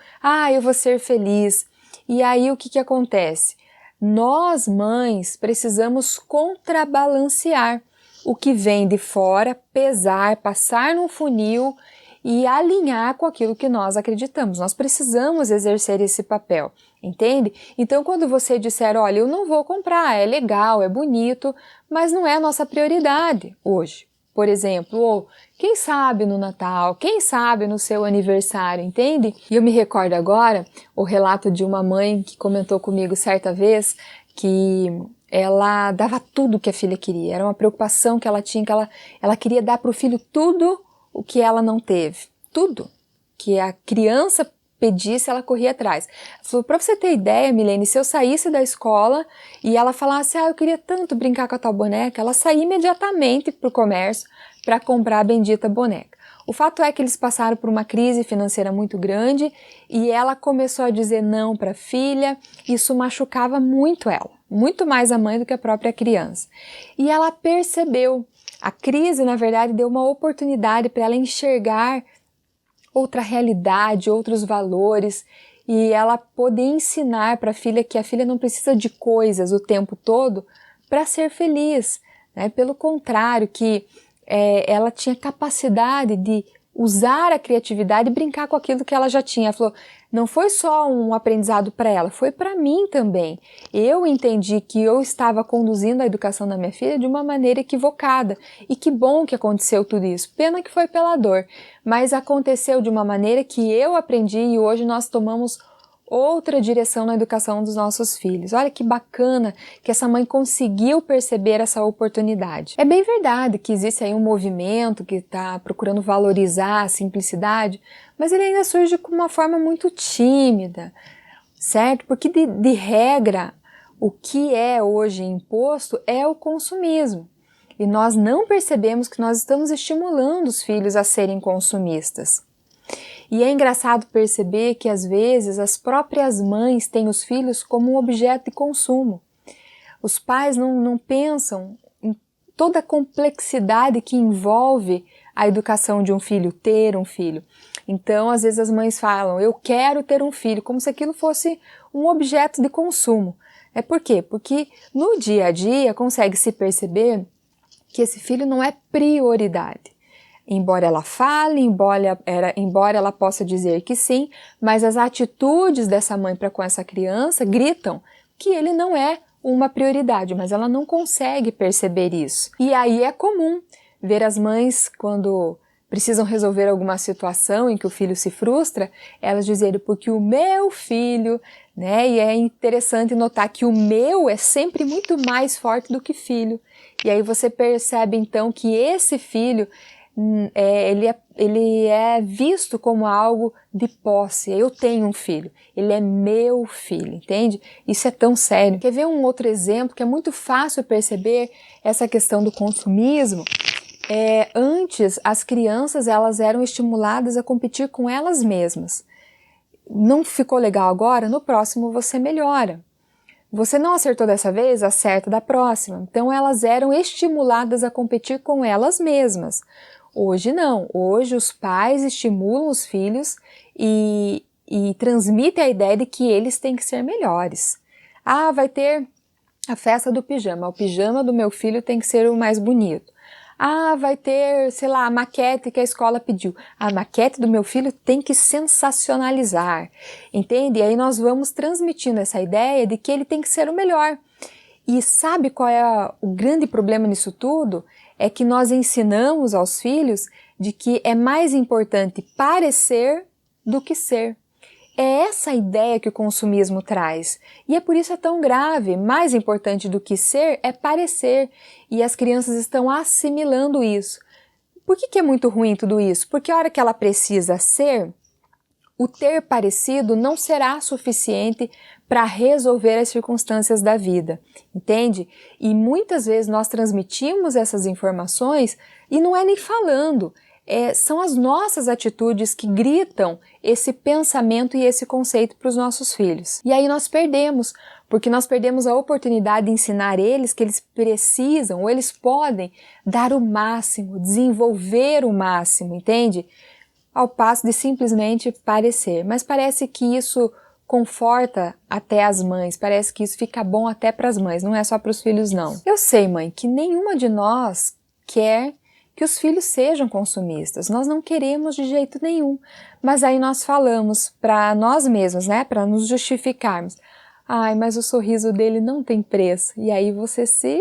eu vou ser feliz. E aí o que acontece? Nós, mães, precisamos contrabalancear o que vem de fora, pesar, passar num funil e alinhar com aquilo que nós acreditamos. Nós precisamos exercer esse papel, entende? Então, quando você disser, olha, eu não vou comprar, é legal, é bonito, mas não é a nossa prioridade hoje. Por exemplo, ou quem sabe no Natal, quem sabe no seu aniversário, entende? E eu me recordo agora o relato de uma mãe que comentou comigo certa vez que ela dava tudo que a filha queria, era uma preocupação que ela tinha, que ela queria dar para o filho tudo o que ela não teve, tudo que a criança pedisse, ela corria atrás. Ela falou, para você ter ideia, Milene, se eu saísse da escola e ela falasse, eu queria tanto brincar com a tal boneca, ela saía imediatamente para o comércio para comprar a bendita boneca. O fato é que eles passaram por uma crise financeira muito grande e ela começou a dizer não para a filha, isso machucava muito ela, muito mais a mãe do que a própria criança. E ela percebeu, a crise na verdade deu uma oportunidade para ela enxergar outra realidade, outros valores, e ela poder ensinar para a filha que a filha não precisa de coisas o tempo todo para ser feliz, né? Pelo contrário, que ela tinha capacidade de usar a criatividade e brincar com aquilo que ela já tinha. Ela falou, não foi só um aprendizado para ela, foi para mim também. Eu entendi que eu estava conduzindo a educação da minha filha de uma maneira equivocada. E que bom que aconteceu tudo isso. Pena que foi pela dor, mas aconteceu de uma maneira que eu aprendi e hoje nós tomamos outra direção na educação dos nossos filhos. Olha que bacana que essa mãe conseguiu perceber essa oportunidade. É bem verdade que existe aí um movimento que está procurando valorizar a simplicidade, mas ele ainda surge com uma forma muito tímida, certo? Porque de regra, o que é hoje imposto é o consumismo. E nós não percebemos que nós estamos estimulando os filhos a serem consumistas. E é engraçado perceber que às vezes as próprias mães têm os filhos como um objeto de consumo. Os pais não pensam em toda a complexidade que envolve a educação de um filho, ter um filho. Então, às vezes as mães falam, eu quero ter um filho, como se aquilo fosse um objeto de consumo. Por quê? Porque no dia a dia consegue-se perceber que esse filho não é prioridade. Embora ela fale, embora ela possa dizer que sim, mas as atitudes dessa mãe para com essa criança gritam que ele não é uma prioridade, mas ela não consegue perceber isso. E aí é comum ver as mães, quando precisam resolver alguma situação em que o filho se frustra, elas dizerem, porque o meu filho, né? E é interessante notar que o meu é sempre muito mais forte do que filho. E aí você percebe então que esse filho ele é visto como algo de posse. Eu tenho um filho, ele é meu filho, entende? Isso é tão sério. Quer ver um outro exemplo que é muito fácil perceber essa questão do consumismo? Antes, as crianças elas eram estimuladas a competir com elas mesmas. Não ficou legal agora? No próximo você melhora. Você não acertou dessa vez? Acerta da próxima. Então elas eram estimuladas a competir com elas mesmas. Hoje não, hoje os pais estimulam os filhos e transmitem a ideia de que eles têm que ser melhores. Vai ter a festa do pijama, o pijama do meu filho tem que ser o mais bonito. Vai ter, sei lá, a maquete que a escola pediu. A maquete do meu filho tem que sensacionalizar, entende? E aí nós vamos transmitindo essa ideia de que ele tem que ser o melhor. E sabe qual é o grande problema nisso tudo? É que nós ensinamos aos filhos de que é mais importante parecer do que ser. É essa ideia que o consumismo traz. E é por isso é tão grave. Mais importante do que ser é parecer. E as crianças estão assimilando isso. Por que é muito ruim tudo isso? Porque a hora que ela precisa ser, o ter parecido não será suficiente para resolver as circunstâncias da vida, entende? E muitas vezes nós transmitimos essas informações e não é nem falando, são as nossas atitudes que gritam esse pensamento e esse conceito para os nossos filhos. E aí nós perdemos, porque nós perdemos a oportunidade de ensinar eles que eles precisam ou eles podem dar o máximo, desenvolver o máximo, entende? Ao passo de simplesmente parecer. Mas parece que isso conforta até as mães, parece que isso fica bom até para as mães, não é só para os filhos não. Eu sei, mãe, que nenhuma de nós quer que os filhos sejam consumistas, nós não queremos de jeito nenhum, mas aí nós falamos para nós mesmos, né, para nos justificarmos. Mas o sorriso dele não tem preço, e aí você se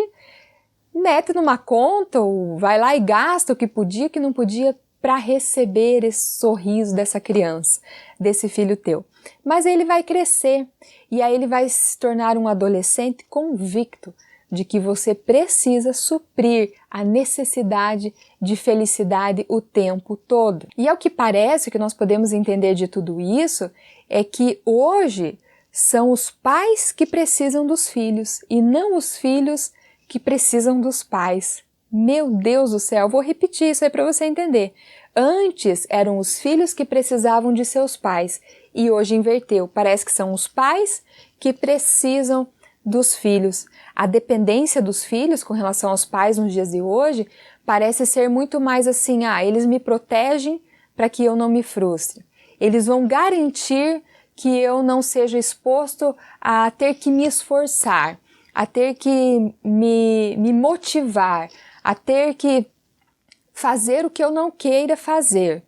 mete numa conta ou vai lá e gasta o que podia, que não podia, para receber esse sorriso dessa criança, desse filho teu. Mas ele vai crescer e aí ele vai se tornar um adolescente convicto de que você precisa suprir a necessidade de felicidade o tempo todo. E ao que parece, o que nós podemos entender de tudo isso é que hoje são os pais que precisam dos filhos e não os filhos que precisam dos pais. Meu Deus do céu, vou repetir isso aí para você entender. Antes eram os filhos que precisavam de seus pais e hoje inverteu. Parece que são os pais que precisam dos filhos. A dependência dos filhos com relação aos pais nos dias de hoje parece ser muito mais assim, eles me protegem para que eu não me frustre. Eles vão garantir que eu não seja exposto a ter que me esforçar, a ter que me motivar, a ter que fazer o que eu não queira fazer.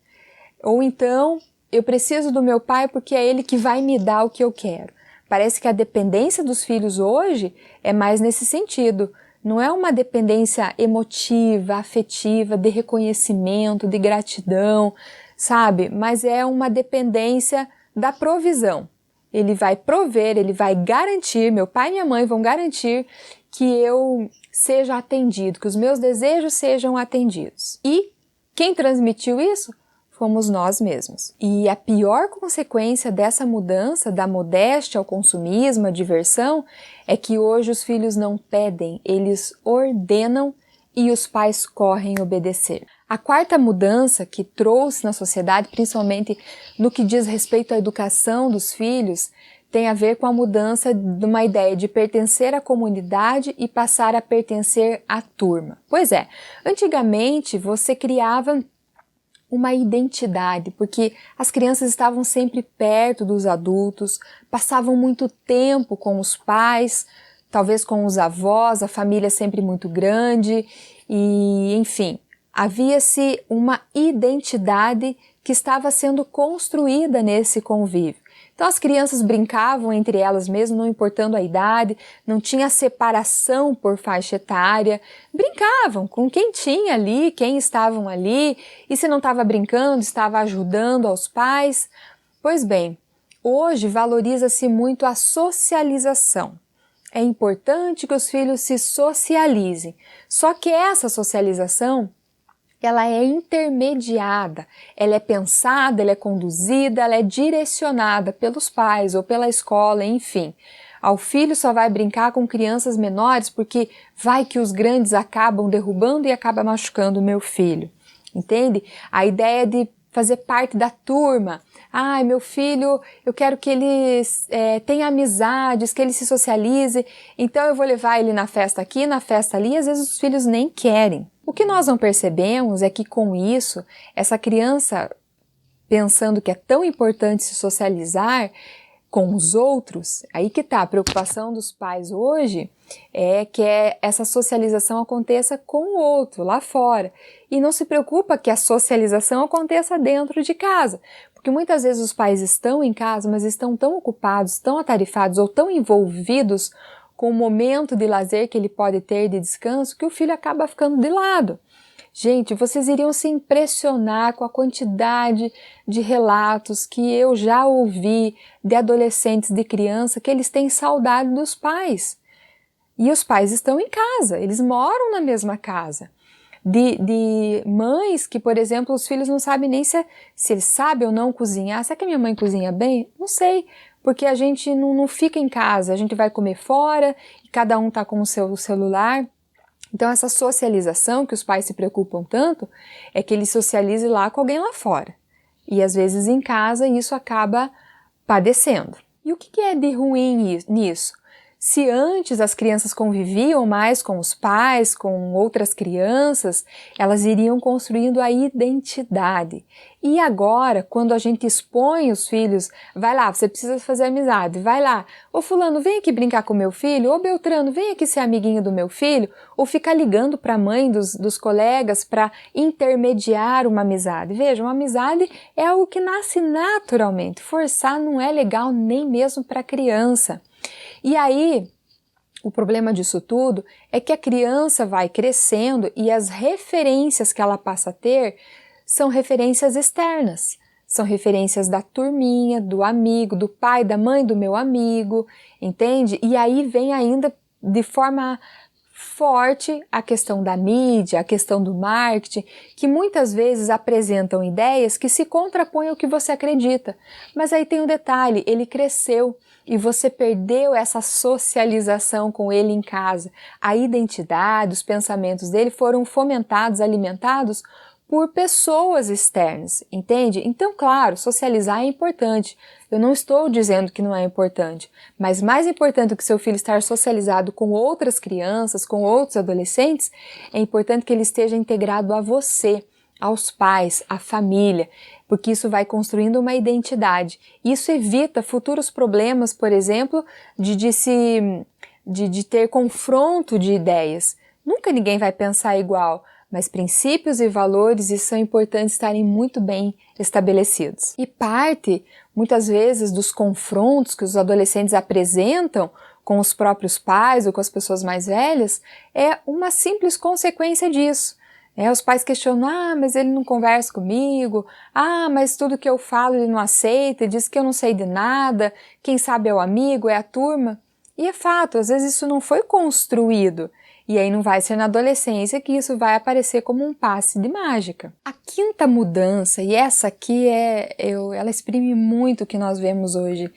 Ou então, eu preciso do meu pai porque é ele que vai me dar o que eu quero. Parece que a dependência dos filhos hoje é mais nesse sentido. Não é uma dependência emotiva, afetiva, de reconhecimento, de gratidão, sabe? Mas é uma dependência da provisão. Ele vai prover, ele vai garantir, meu pai e minha mãe vão garantir que eu seja atendido, que os meus desejos sejam atendidos. E quem transmitiu isso? Fomos nós mesmos. E a pior consequência dessa mudança da modéstia ao consumismo, à diversão, é que hoje os filhos não pedem, eles ordenam e os pais correm obedecer. A quarta mudança que trouxe na sociedade, principalmente no que diz respeito à educação dos filhos, tem a ver com a mudança de uma ideia de pertencer à comunidade e passar a pertencer à turma. Pois é, antigamente você criava uma identidade, porque as crianças estavam sempre perto dos adultos, passavam muito tempo com os pais, talvez com os avós, a família sempre muito grande e, enfim, havia-se uma identidade que estava sendo construída nesse convívio. Então as crianças brincavam entre elas mesmo, não importando a idade, não tinha separação por faixa etária, brincavam com quem tinha ali, quem estavam ali, e se não estava brincando, estava ajudando aos pais. Pois bem, hoje valoriza-se muito a socialização. É importante que os filhos se socializem, só que essa socialização ela é intermediada, ela é pensada, ela é conduzida, ela é direcionada pelos pais ou pela escola, enfim. O filho só vai brincar com crianças menores porque vai que os grandes acabam derrubando e acaba machucando o meu filho, entende? A ideia de fazer parte da turma. Meu filho, eu quero que ele tenha amizades, que ele se socialize, então eu vou levar ele na festa aqui, na festa ali, e às vezes os filhos nem querem. O que nós não percebemos é que com isso, essa criança, pensando que é tão importante se socializar com os outros, aí que está a preocupação dos pais hoje, é que essa socialização aconteça com o outro, lá fora. E não se preocupa que a socialização aconteça dentro de casa, porque muitas vezes os pais estão em casa, mas estão tão ocupados, tão atarifados ou tão envolvidos com o momento de lazer que ele pode ter de descanso, que o filho acaba ficando de lado. Gente, vocês iriam se impressionar com a quantidade de relatos que eu já ouvi de adolescentes, de criança, que eles têm saudade dos pais. E os pais estão em casa, eles moram na mesma casa. De mães que, por exemplo, os filhos não sabem nem se eles sabem ou não cozinhar. Será que a minha mãe cozinha bem? Não sei, porque a gente não fica em casa, a gente vai comer fora, e cada um está com o seu celular. Então essa socialização que os pais se preocupam tanto, é que ele socialize lá com alguém lá fora. E às vezes em casa isso acaba padecendo. E o que é de ruim nisso? Se antes as crianças conviviam mais com os pais, com outras crianças, elas iriam construindo a identidade. E agora, quando a gente expõe os filhos, vai lá, você precisa fazer amizade, vai lá. Ô fulano, vem aqui brincar com meu filho. Ô Beltrano, vem aqui ser amiguinho do meu filho. Ou ficar ligando para a mãe dos colegas para intermediar uma amizade. Veja, uma amizade é algo que nasce naturalmente. Forçar não é legal nem mesmo para a criança. E aí, o problema disso tudo é que a criança vai crescendo e as referências que ela passa a ter são referências externas. São referências da turminha, do amigo, do pai, da mãe do meu amigo, entende? E aí vem ainda de forma forte a questão da mídia, a questão do marketing, que muitas vezes apresentam ideias que se contrapõem ao que você acredita. Mas aí tem um detalhe, ele cresceu e você perdeu essa socialização com ele em casa. A identidade, os pensamentos dele foram fomentados, alimentados por pessoas externas, entende? Então, claro, socializar é importante. Eu não estou dizendo que não é importante, mas mais importante do que seu filho estar socializado com outras crianças, com outros adolescentes, é importante que ele esteja integrado a você, aos pais, à família, porque isso vai construindo uma identidade. Isso evita futuros problemas, por exemplo, de ter confronto de ideias. Nunca ninguém vai pensar igual, mas princípios e valores são importantes estarem muito bem estabelecidos. E parte, muitas vezes, dos confrontos que os adolescentes apresentam com os próprios pais ou com as pessoas mais velhas é uma simples consequência disso. Os pais questionam, mas ele não conversa comigo, mas tudo que eu falo ele não aceita, diz que eu não sei de nada, quem sabe é o amigo, é a turma. E é fato, às vezes isso não foi construído. E aí não vai ser na adolescência que isso vai aparecer como um passe de mágica. A quinta mudança, e essa aqui ela exprime muito o que nós vemos hoje,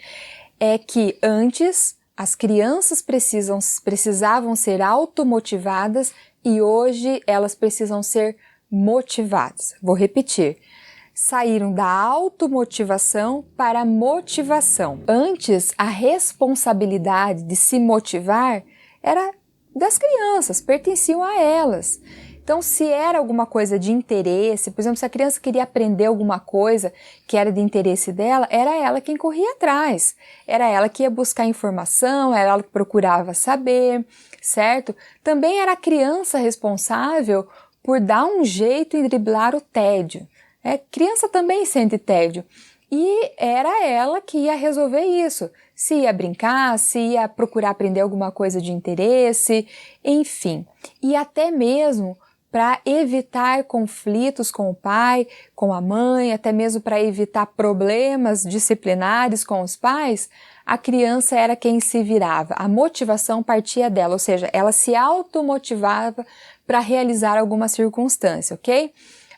é que antes as crianças precisavam ser automotivadas e hoje elas precisam ser motivadas. Vou repetir. Saíram da automotivação para a motivação. Antes, a responsabilidade de se motivar era das crianças, pertenciam a elas. Então, se era alguma coisa de interesse, por exemplo, se a criança queria aprender alguma coisa que era de interesse dela, era ela quem corria atrás. Era ela que ia buscar informação, era ela que procurava saber, certo? Também era a criança responsável por dar um jeito em driblar o tédio. Criança também sente tédio. E era ela que ia resolver isso. Se ia brincar, se ia procurar aprender alguma coisa de interesse, enfim. E até mesmo para evitar conflitos com o pai, com a mãe, até mesmo para evitar problemas disciplinares com os pais, a criança era quem se virava. A motivação partia dela, ou seja, ela se automotivava para realizar alguma circunstância, ok?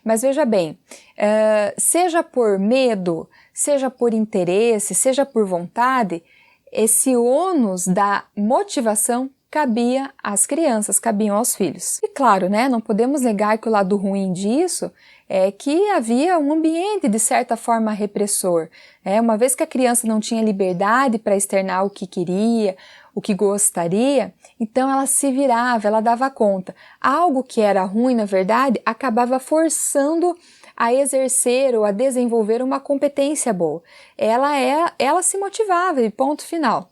Mas veja bem, seja por medo, seja por interesse, seja por vontade, esse ônus da motivação cabia às crianças, cabiam aos filhos. E claro, não podemos negar que o lado ruim disso é que havia um ambiente de certa forma repressor. Uma vez que a criança não tinha liberdade para externar o que queria, o que gostaria, então ela se virava, ela dava conta. Algo que era ruim, na verdade, acabava forçando a exercer ou a desenvolver uma competência boa. Ela se motivava e ponto final.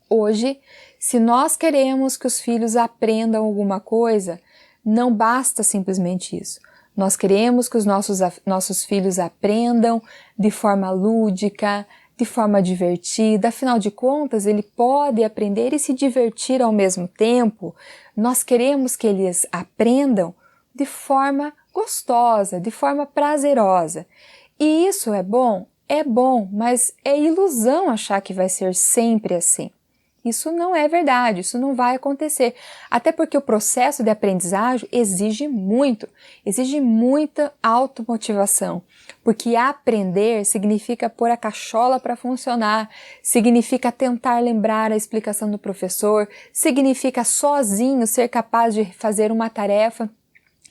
Hoje, se nós queremos que os filhos aprendam alguma coisa, não basta simplesmente isso. Nós queremos que os nossos filhos aprendam de forma lúdica, de forma divertida, afinal de contas, ele pode aprender e se divertir ao mesmo tempo. Nós queremos que eles aprendam de forma gostosa, de forma prazerosa. E isso é bom, mas é ilusão achar que vai ser sempre assim. Isso não é verdade, isso não vai acontecer. Até porque o processo de aprendizagem exige muita automotivação. Porque aprender significa pôr a cachola para funcionar, significa tentar lembrar a explicação do professor, significa sozinho ser capaz de fazer uma tarefa.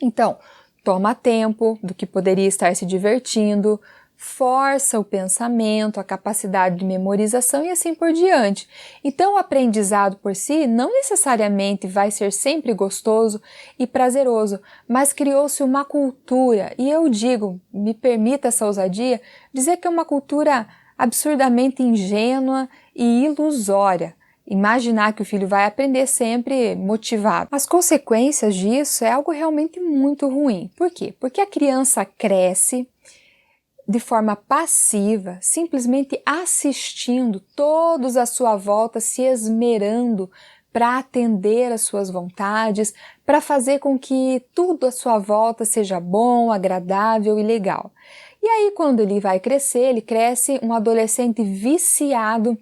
Então, toma tempo do que poderia estar se divertindo, força o pensamento, a capacidade de memorização e assim por diante. Então, o aprendizado por si não necessariamente vai ser sempre gostoso e prazeroso, mas criou-se uma cultura, e eu digo, me permita essa ousadia, dizer que é uma cultura absurdamente ingênua e ilusória. Imaginar que o filho vai aprender sempre motivado. As consequências disso é algo realmente muito ruim. Por quê? Porque a criança cresce de forma passiva, simplesmente assistindo todos à sua volta, se esmerando para atender às suas vontades, para fazer com que tudo à sua volta seja bom, agradável e legal. E aí, quando ele vai crescer, ele cresce um adolescente viciado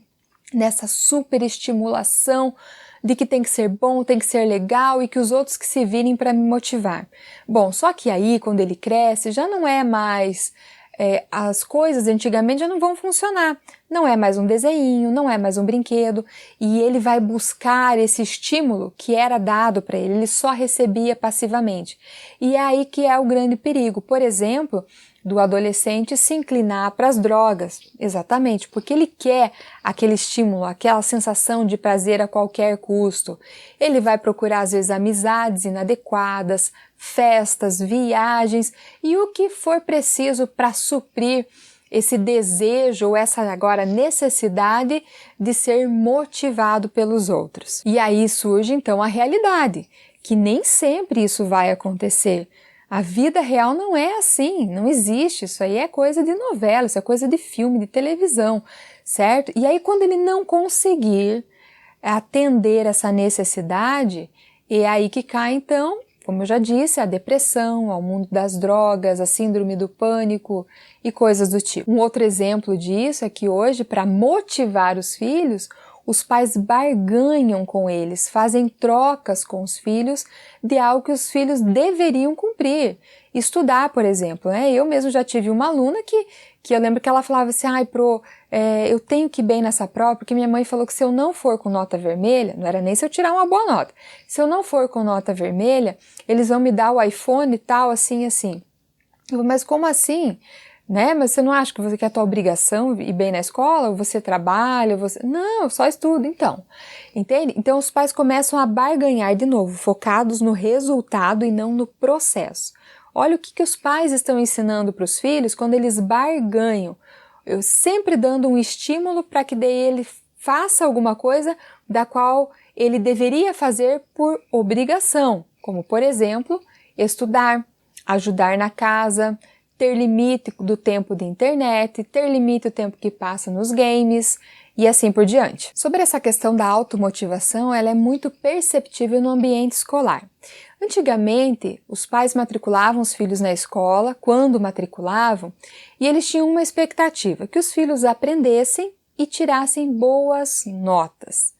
nessa superestimulação de que tem que ser bom, tem que ser legal e que os outros que se virem para me motivar. Bom, só que aí, quando ele cresce, já não é mais... as coisas antigamente já não vão funcionar. Não é mais um desenho, não é mais um brinquedo, e ele vai buscar esse estímulo que era dado para ele só recebia passivamente. E é aí que é o grande perigo. Por exemplo, do adolescente se inclinar para as drogas, exatamente, porque ele quer aquele estímulo, aquela sensação de prazer a qualquer custo. Ele vai procurar, às vezes, amizades inadequadas, festas, viagens e o que for preciso para suprir esse desejo ou essa agora necessidade de ser motivado pelos outros. E aí surge então a realidade, que nem sempre isso vai acontecer. A vida real não é assim, não existe, isso aí é coisa de novela, isso é coisa de filme, de televisão, certo? E aí quando ele não conseguir atender essa necessidade, é aí que cai então, como eu já disse, a depressão, ao mundo das drogas, a síndrome do pânico e coisas do tipo. Um outro exemplo disso é que hoje, para motivar os filhos, os pais barganham com eles, fazem trocas com os filhos de algo que os filhos deveriam cumprir. Estudar, por exemplo, né? Eu mesmo já tive uma aluna que eu lembro que ela falava assim, eu tenho que ir bem nessa prova, porque minha mãe falou que se eu não for com nota vermelha, não era nem se eu tirar uma boa nota, se eu não for com nota vermelha, eles vão me dar o iPhone e tal, assim, assim. Eu falei, mas como assim? Né? Mas você não acha que é a tua obrigação ir bem na escola? Ou você trabalha? Não, eu só estudo, então. Entende? Então os pais começam a barganhar de novo, focados no resultado e não no processo. Olha o que os pais estão ensinando para os filhos quando eles barganham. Eu sempre dando um estímulo para que daí ele faça alguma coisa da qual ele deveria fazer por obrigação, como por exemplo, estudar, ajudar na casa, ter limite do tempo de internet, ter limite do tempo que passa nos games e assim por diante. Sobre essa questão da automotivação, ela é muito perceptível no ambiente escolar. Antigamente, os pais matriculavam os filhos na escola, quando matriculavam, e eles tinham uma expectativa, que os filhos aprendessem e tirassem boas notas,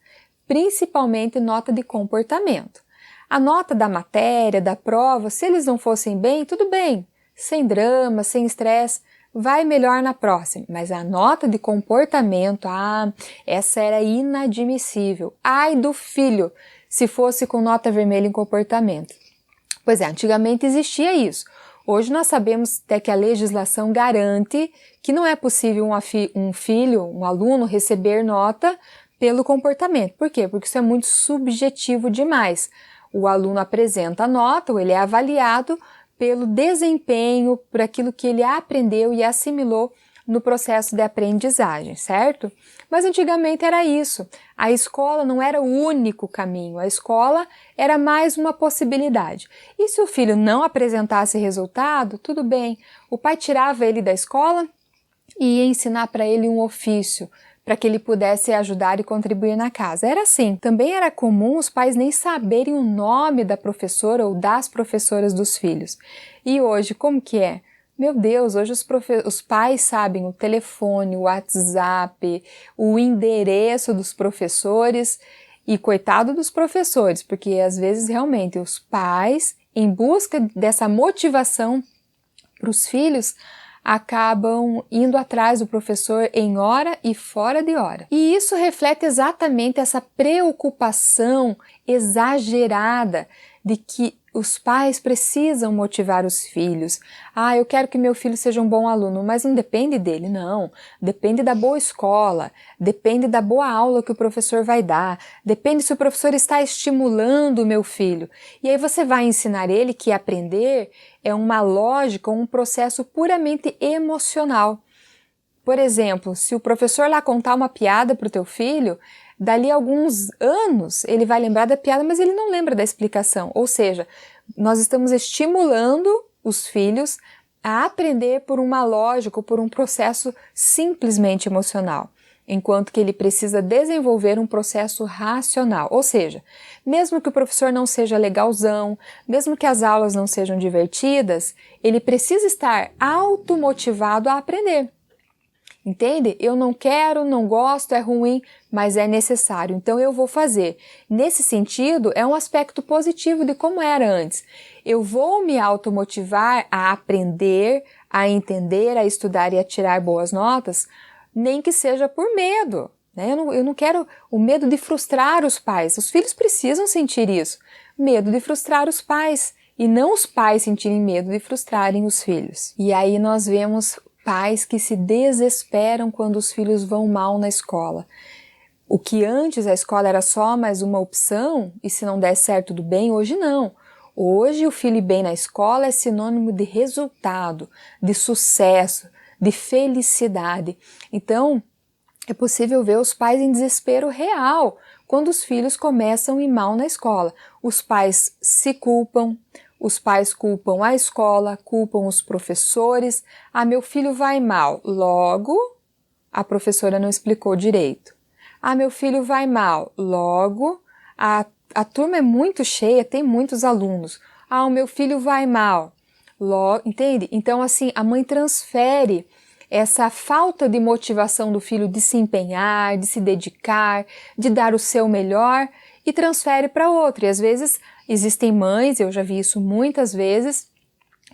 principalmente nota de comportamento. A nota da matéria, da prova, se eles não fossem bem, tudo bem, sem drama, sem estresse, vai melhor na próxima. Mas a nota de comportamento, essa era inadmissível. Ai do filho, se fosse com nota vermelha em comportamento. Pois é, antigamente existia isso. Hoje nós sabemos até que a legislação garante que não é possível um filho, um aluno, receber nota pelo comportamento. Por quê? Porque isso é muito subjetivo demais. O aluno apresenta a nota, ou ele é avaliado pelo desempenho, por aquilo que ele aprendeu e assimilou no processo de aprendizagem, certo? Mas antigamente era isso. A escola não era o único caminho, a escola era mais uma possibilidade. E se o filho não apresentasse resultado, tudo bem. O pai tirava ele da escola e ia ensinar para ele um ofício, para que ele pudesse ajudar e contribuir na casa. Era assim. Também era comum os pais nem saberem o nome da professora ou das professoras dos filhos. E hoje, como que é? Meu Deus, hoje os pais sabem o telefone, o WhatsApp, o endereço dos professores e coitado dos professores, porque às vezes realmente os pais, em busca dessa motivação para os filhos, acabam indo atrás do professor em hora e fora de hora. E isso reflete exatamente essa preocupação exagerada de que os pais precisam motivar os filhos. Eu quero que meu filho seja um bom aluno, mas não depende dele, não. Depende da boa escola, depende da boa aula que o professor vai dar, depende se o professor está estimulando o meu filho. E aí você vai ensinar ele que aprender é uma lógica, um processo puramente emocional. Por exemplo, se o professor lá contar uma piada para o teu filho, dali a alguns anos ele vai lembrar da piada, mas ele não lembra da explicação. Ou seja, nós estamos estimulando os filhos a aprender por uma lógica, por um processo simplesmente emocional. enquanto que ele precisa desenvolver um processo racional. Ou seja, mesmo que o professor não seja legalzão, mesmo que as aulas não sejam divertidas, ele precisa estar automotivado a aprender. Entende? Eu não quero, não gosto, é ruim, mas é necessário, então eu vou fazer. Nesse sentido, é um aspecto positivo de como era antes. Eu vou me automotivar a aprender, a entender, a estudar e a tirar boas notas, nem que seja por medo. Né? Eu não quero o medo de frustrar os pais. Os filhos precisam sentir isso. Medo de frustrar os pais. E não os pais sentirem medo de frustrarem os filhos. E aí nós vemos pais que se desesperam quando os filhos vão mal na escola. O que antes a escola era só mais uma opção, e se não der certo tudo bem, hoje não. Hoje o filho ir bem na escola é sinônimo de resultado, de sucesso, de felicidade. Então, é possível ver os pais em desespero real quando os filhos começam a ir mal na escola. Os pais se culpam, os pais culpam a escola, culpam os professores. Ah, meu filho vai mal. Logo, a professora não explicou direito. Ah, meu filho vai mal. Logo, a turma é muito cheia, tem muitos alunos. Ah, o meu filho vai mal. Logo, entende? Então, assim, a mãe transfere essa falta de motivação do filho de se empenhar, de se dedicar, de dar o seu melhor e transfere para outro. E às vezes existem mães, eu já vi isso muitas vezes,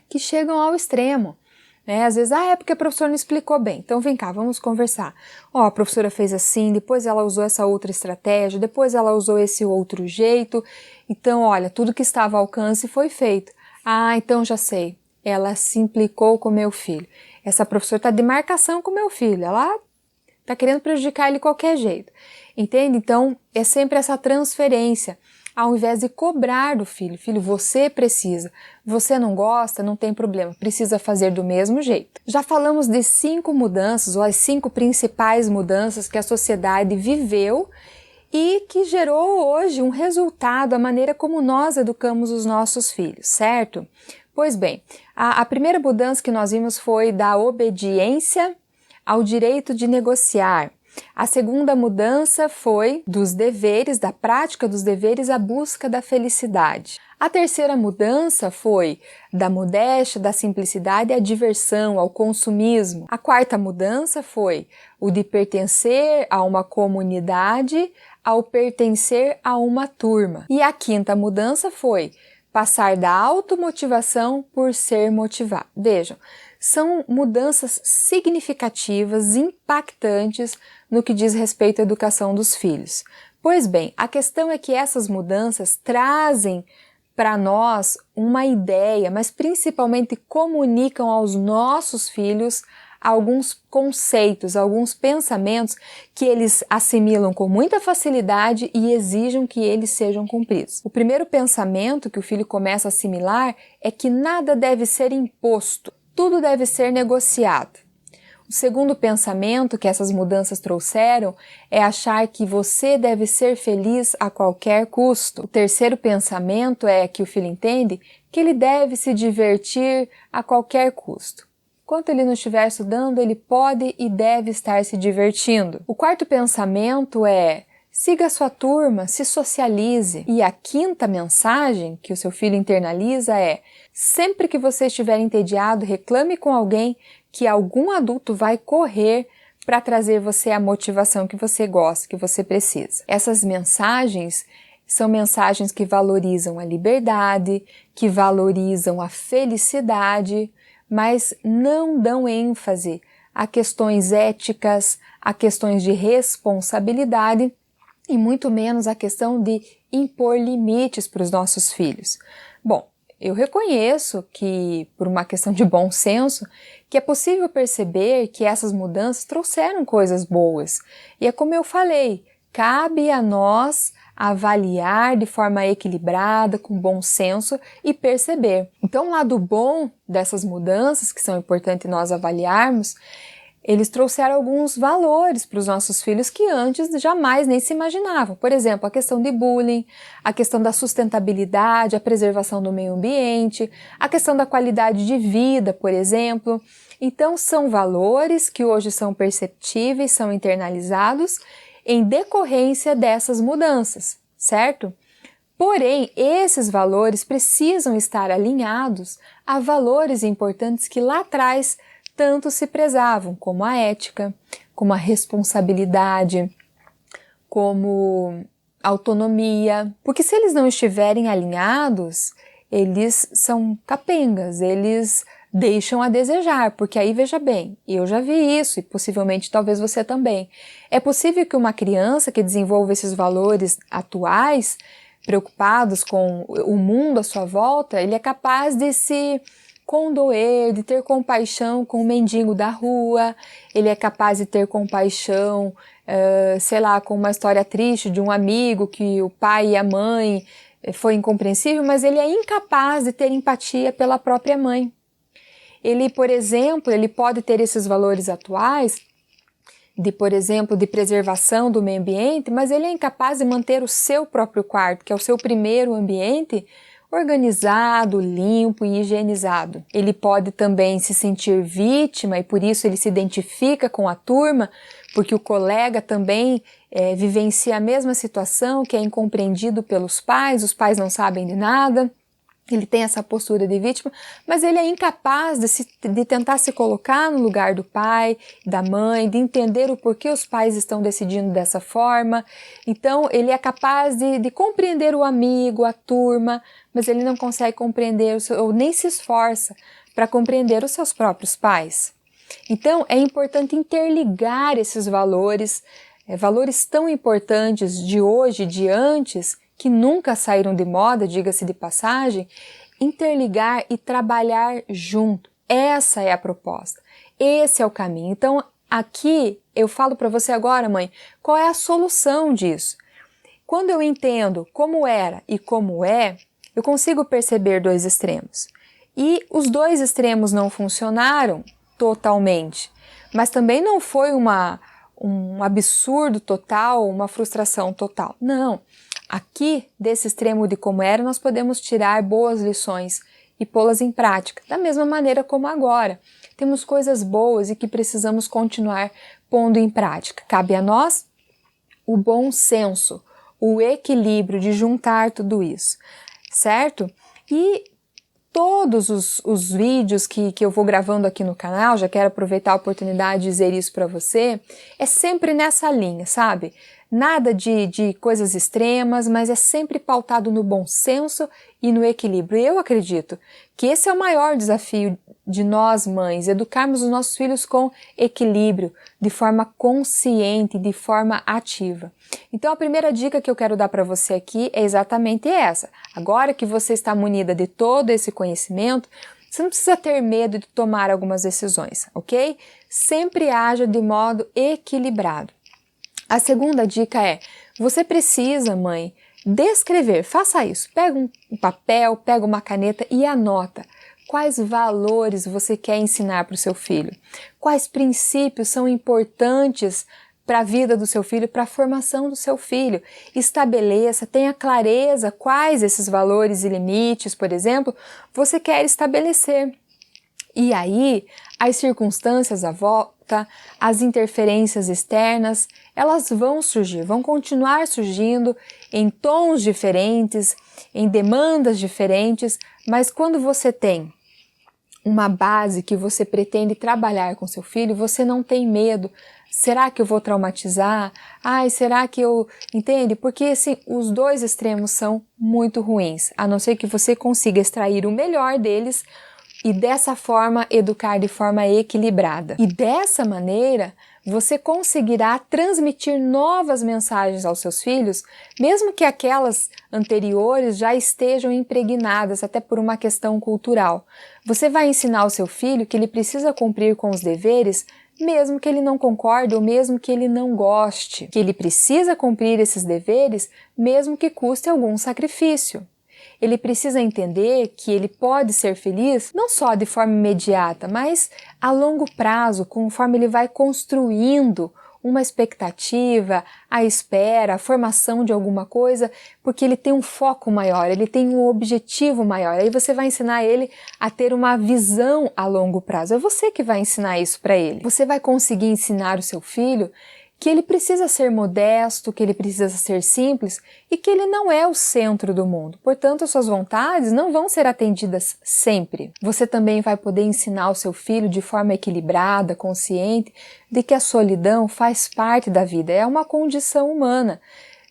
que chegam ao extremo. Né? Às vezes, é porque a professora não explicou bem. Então vem cá, vamos conversar. Ó, a professora fez assim, depois ela usou essa outra estratégia, depois ela usou esse outro jeito. Então, olha, tudo que estava ao alcance foi feito. Ah, então já sei. Ela se implicou com meu filho. Essa professora está de marcação com meu filho. Ela está querendo prejudicar ele de qualquer jeito. Entende? Então, é sempre essa transferência. Ao invés de cobrar do filho, filho, você precisa, você não gosta, não tem problema, precisa fazer do mesmo jeito. Já falamos de 5 mudanças, ou as 5 principais mudanças que a sociedade viveu e que gerou hoje um resultado, a maneira como nós educamos os nossos filhos, certo? Pois bem, a primeira mudança que nós vimos foi da obediência ao direito de negociar. A segunda mudança foi dos deveres, da prática dos deveres à busca da felicidade. A terceira mudança foi da modéstia, da simplicidade à diversão, ao consumismo. A quarta mudança foi o de pertencer a uma comunidade ao pertencer a uma turma. E a quinta mudança foi passar da automotivação por ser motivado. Vejam, são mudanças significativas, impactantes no que diz respeito à educação dos filhos. Pois bem, a questão é que essas mudanças trazem para nós uma ideia, mas principalmente comunicam aos nossos filhos alguns conceitos, alguns pensamentos que eles assimilam com muita facilidade e exigem que eles sejam cumpridos. O primeiro pensamento que o filho começa a assimilar é que nada deve ser imposto, tudo deve ser negociado. O segundo pensamento que essas mudanças trouxeram é achar que você deve ser feliz a qualquer custo. O terceiro pensamento é que o filho entende que ele deve se divertir a qualquer custo. Enquanto ele não estiver estudando, ele pode e deve estar se divertindo. O quarto pensamento é: siga a sua turma, se socialize. E a quinta mensagem que o seu filho internaliza é: sempre que você estiver entediado, reclame com alguém que algum adulto vai correr para trazer você a motivação que você gosta, que você precisa. Essas mensagens são mensagens que valorizam a liberdade, que valorizam a felicidade, mas não dão ênfase a questões éticas, a questões de responsabilidade e muito menos a questão de impor limites para os nossos filhos. Bom, eu reconheço que, por uma questão de bom senso, que é possível perceber que essas mudanças trouxeram coisas boas. E é como eu falei, cabe a nós avaliar de forma equilibrada, com bom senso e perceber. Então, o lado bom dessas mudanças, que são importantes nós avaliarmos, eles trouxeram alguns valores para os nossos filhos que antes jamais nem se imaginavam. Por exemplo, a questão de bullying, a questão da sustentabilidade, a preservação do meio ambiente, a questão da qualidade de vida, por exemplo. Então, são valores que hoje são perceptíveis, são internalizados em decorrência dessas mudanças, certo? Porém, esses valores precisam estar alinhados a valores importantes que lá atrás tanto se prezavam, como a ética, como a responsabilidade, como a autonomia. Porque se eles não estiverem alinhados, eles são capengas, eles deixam a desejar, porque aí veja bem, eu já vi isso e possivelmente talvez você também. É possível que uma criança que desenvolva esses valores atuais, preocupados com o mundo à sua volta, ele é capaz de se condoer, de ter compaixão com o mendigo da rua, ele é capaz de ter compaixão, sei lá, com uma história triste de um amigo que o pai e a mãe foi incompreensível, mas ele é incapaz de ter empatia pela própria mãe. Ele, por exemplo, ele pode ter esses valores atuais, por exemplo, de preservação do meio ambiente, mas ele é incapaz de manter o seu próprio quarto, que é o seu primeiro ambiente, organizado, limpo e higienizado. Ele pode também se sentir vítima e por isso ele se identifica com a turma, porque o colega também vivencia a mesma situação, que é incompreendido pelos pais, os pais não sabem de nada. Ele tem essa postura de vítima, mas ele é incapaz de tentar se colocar no lugar do pai, da mãe, de entender o porquê os pais estão decidindo dessa forma. Então, ele é capaz de compreender o amigo, a turma, mas ele não consegue compreender, ou nem se esforça para compreender os seus próprios pais. Então, é importante interligar esses valores, valores tão importantes de hoje e de antes, que nunca saíram de moda, diga-se de passagem, interligar e trabalhar junto. Essa é a proposta. Esse é o caminho. Então, aqui eu falo para você agora, mãe, qual é a solução disso? Quando eu entendo como era e como é, eu consigo perceber dois extremos. E os dois extremos não funcionaram totalmente, mas também não foi um absurdo total, uma frustração total. Não. Aqui, desse extremo de como era, nós podemos tirar boas lições e pô-las em prática, da mesma maneira como agora. Temos coisas boas e que precisamos continuar pondo em prática. Cabe a nós o bom senso, o equilíbrio de juntar tudo isso, certo? E todos os vídeos que eu vou gravando aqui no canal, já quero aproveitar a oportunidade de dizer isso para você, é sempre nessa linha, sabe? Nada de coisas extremas, mas é sempre pautado no bom senso e no equilíbrio. E eu acredito que esse é o maior desafio de nós mães, educarmos os nossos filhos com equilíbrio, de forma consciente, de forma ativa. Então a primeira dica que eu quero dar para você aqui é exatamente essa. Agora que você está munida de todo esse conhecimento, você não precisa ter medo de tomar algumas decisões, ok? Sempre haja de modo equilibrado. A segunda dica é, você precisa, mãe, descrever, faça isso, pega um papel, pega uma caneta e anota quais valores você quer ensinar para o seu filho, quais princípios são importantes para a vida do seu filho, para a formação do seu filho. Estabeleça, tenha clareza quais esses valores e limites, por exemplo, você quer estabelecer. E aí, as circunstâncias à volta, as interferências externas, elas vão surgir, vão continuar surgindo em tons diferentes, em demandas diferentes, mas quando você tem uma base que você pretende trabalhar com seu filho, você não tem medo. Será que eu vou traumatizar? Ai, será que eu... Entende? Porque assim, os dois extremos são muito ruins, a não ser que você consiga extrair o melhor deles e dessa forma educar de forma equilibrada. E dessa maneira, você conseguirá transmitir novas mensagens aos seus filhos, mesmo que aquelas anteriores já estejam impregnadas até por uma questão cultural. Você vai ensinar ao seu filho que ele precisa cumprir com os deveres, mesmo que ele não concorde ou mesmo que ele não goste, que ele precisa cumprir esses deveres, mesmo que custe algum sacrifício. ele precisa entender que ele pode ser feliz não só de forma imediata, mas a longo prazo, conforme ele vai construindo uma expectativa, a espera, a formação de alguma coisa, porque ele tem um foco maior, ele tem um objetivo maior. Aí você vai ensinar ele a ter uma visão a longo prazo. É você que vai ensinar isso para ele. Você vai conseguir ensinar o seu filho que ele precisa ser modesto, que ele precisa ser simples e que ele não é o centro do mundo. Portanto, as suas vontades não vão ser atendidas sempre. Você também vai poder ensinar o seu filho de forma equilibrada, consciente, de que a solidão faz parte da vida, é uma condição humana.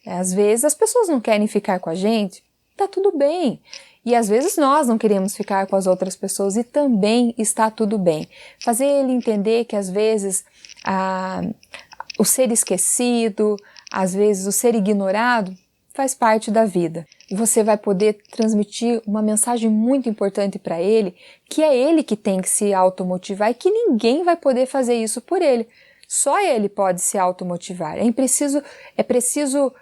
Às vezes as pessoas não querem ficar com a gente, tá tudo bem. E às vezes nós não queremos ficar com as outras pessoas e também está tudo bem. Fazer ele entender que às vezes o ser esquecido, às vezes o ser ignorado, faz parte da vida. E você vai poder transmitir uma mensagem muito importante para ele, que é ele que tem que se automotivar e que ninguém vai poder fazer isso por ele. Só ele pode se automotivar. É preciso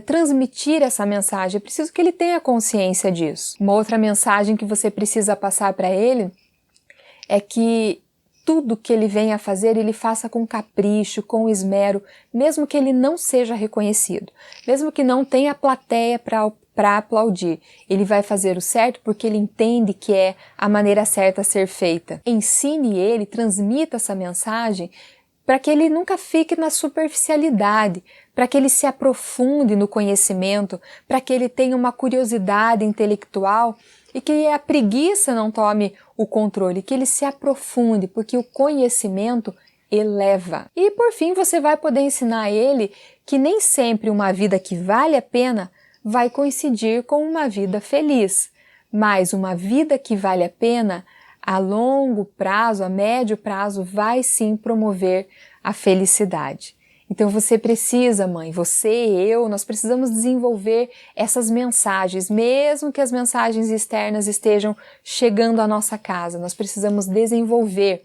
transmitir essa mensagem, é preciso que ele tenha consciência disso. Uma outra mensagem que você precisa passar para ele é que tudo que ele venha a fazer, ele faça com capricho, com esmero, mesmo que ele não seja reconhecido, mesmo que não tenha plateia para aplaudir. Ele vai fazer o certo porque ele entende que é a maneira certa a ser feita. Ensine ele, transmita essa mensagem para que ele nunca fique na superficialidade, para que ele se aprofunde no conhecimento, para que ele tenha uma curiosidade intelectual e que a preguiça não tome o controle, que ele se aprofunde, porque o conhecimento eleva. E por fim você vai poder ensinar a ele que nem sempre uma vida que vale a pena vai coincidir com uma vida feliz, mas uma vida que vale a pena a longo prazo, a médio prazo, vai sim promover a felicidade. Então você precisa, mãe, você, eu, nós precisamos desenvolver essas mensagens, mesmo que as mensagens externas estejam chegando à nossa casa, nós precisamos desenvolver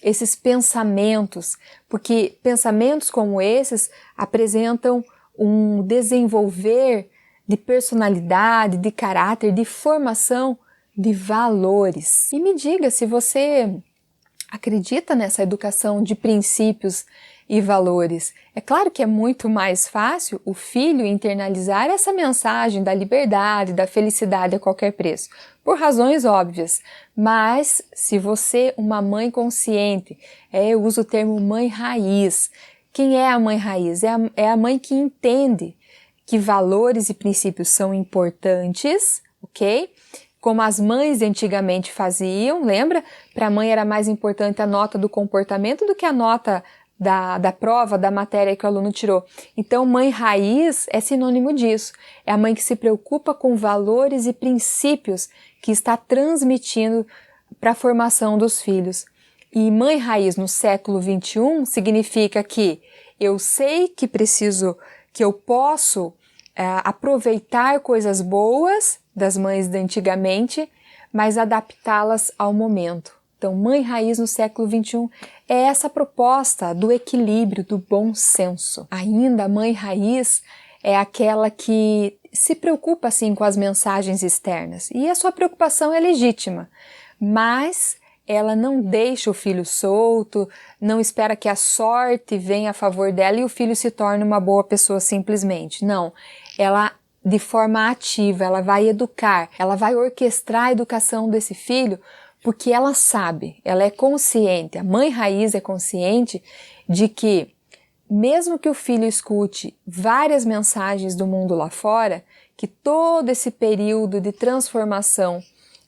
esses pensamentos, porque pensamentos como esses apresentam um desenvolver de personalidade, de caráter, de formação, de valores. E me diga se você acredita nessa educação de princípios e valores. É claro que é muito mais fácil o filho internalizar essa mensagem da liberdade, da felicidade a qualquer preço, por razões óbvias. Mas se você, uma mãe consciente, eu uso o termo mãe raiz. Quem é a mãe raiz? É a mãe que entende que valores e princípios são importantes, ok? Como as mães antigamente faziam, lembra? Para a mãe era mais importante a nota do comportamento do que a nota da prova, da matéria que o aluno tirou. Então, mãe raiz é sinônimo disso. É a mãe que se preocupa com valores e princípios que está transmitindo para a formação dos filhos. E mãe raiz no século XXI significa que eu sei que eu posso aproveitar coisas boas das mães de antigamente, mas adaptá-las ao momento. Então, mãe raiz no século XXI é essa proposta do equilíbrio, do bom senso. Ainda a mãe raiz é aquela que se preocupa sim com as mensagens externas e a sua preocupação é legítima, mas ela não deixa o filho solto, não espera que a sorte venha a favor dela e o filho se torne uma boa pessoa simplesmente. Não, ela de forma ativa, ela vai educar, ela vai orquestrar a educação desse filho porque ela sabe, ela é consciente, a mãe raiz é consciente de que mesmo que o filho escute várias mensagens do mundo lá fora, que todo esse período de transformação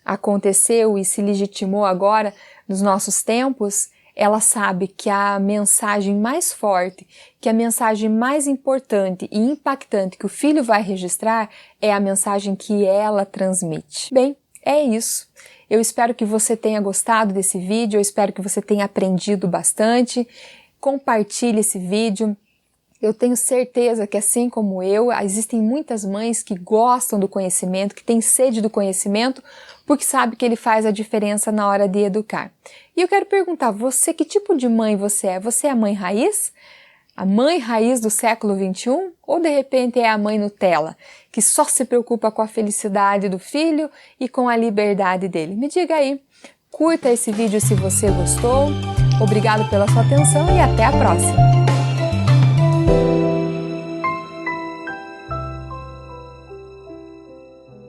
aconteceu e se legitimou agora nos nossos tempos, ela sabe que a mensagem mais forte, que a mensagem mais importante e impactante que o filho vai registrar é a mensagem que ela transmite. Bem, é isso. Eu espero que você tenha gostado desse vídeo, eu espero que você tenha aprendido bastante. Compartilhe esse vídeo. Eu tenho certeza que, assim como eu, existem muitas mães que gostam do conhecimento, que têm sede do conhecimento, porque sabe que ele faz a diferença na hora de educar. E eu quero perguntar, você, que tipo de mãe você é? Você é a mãe raiz? A mãe raiz do século XXI? Ou de repente é a mãe Nutella, que só se preocupa com a felicidade do filho e com a liberdade dele? Me diga aí. Curta esse vídeo se você gostou. Obrigado pela sua atenção e até a próxima!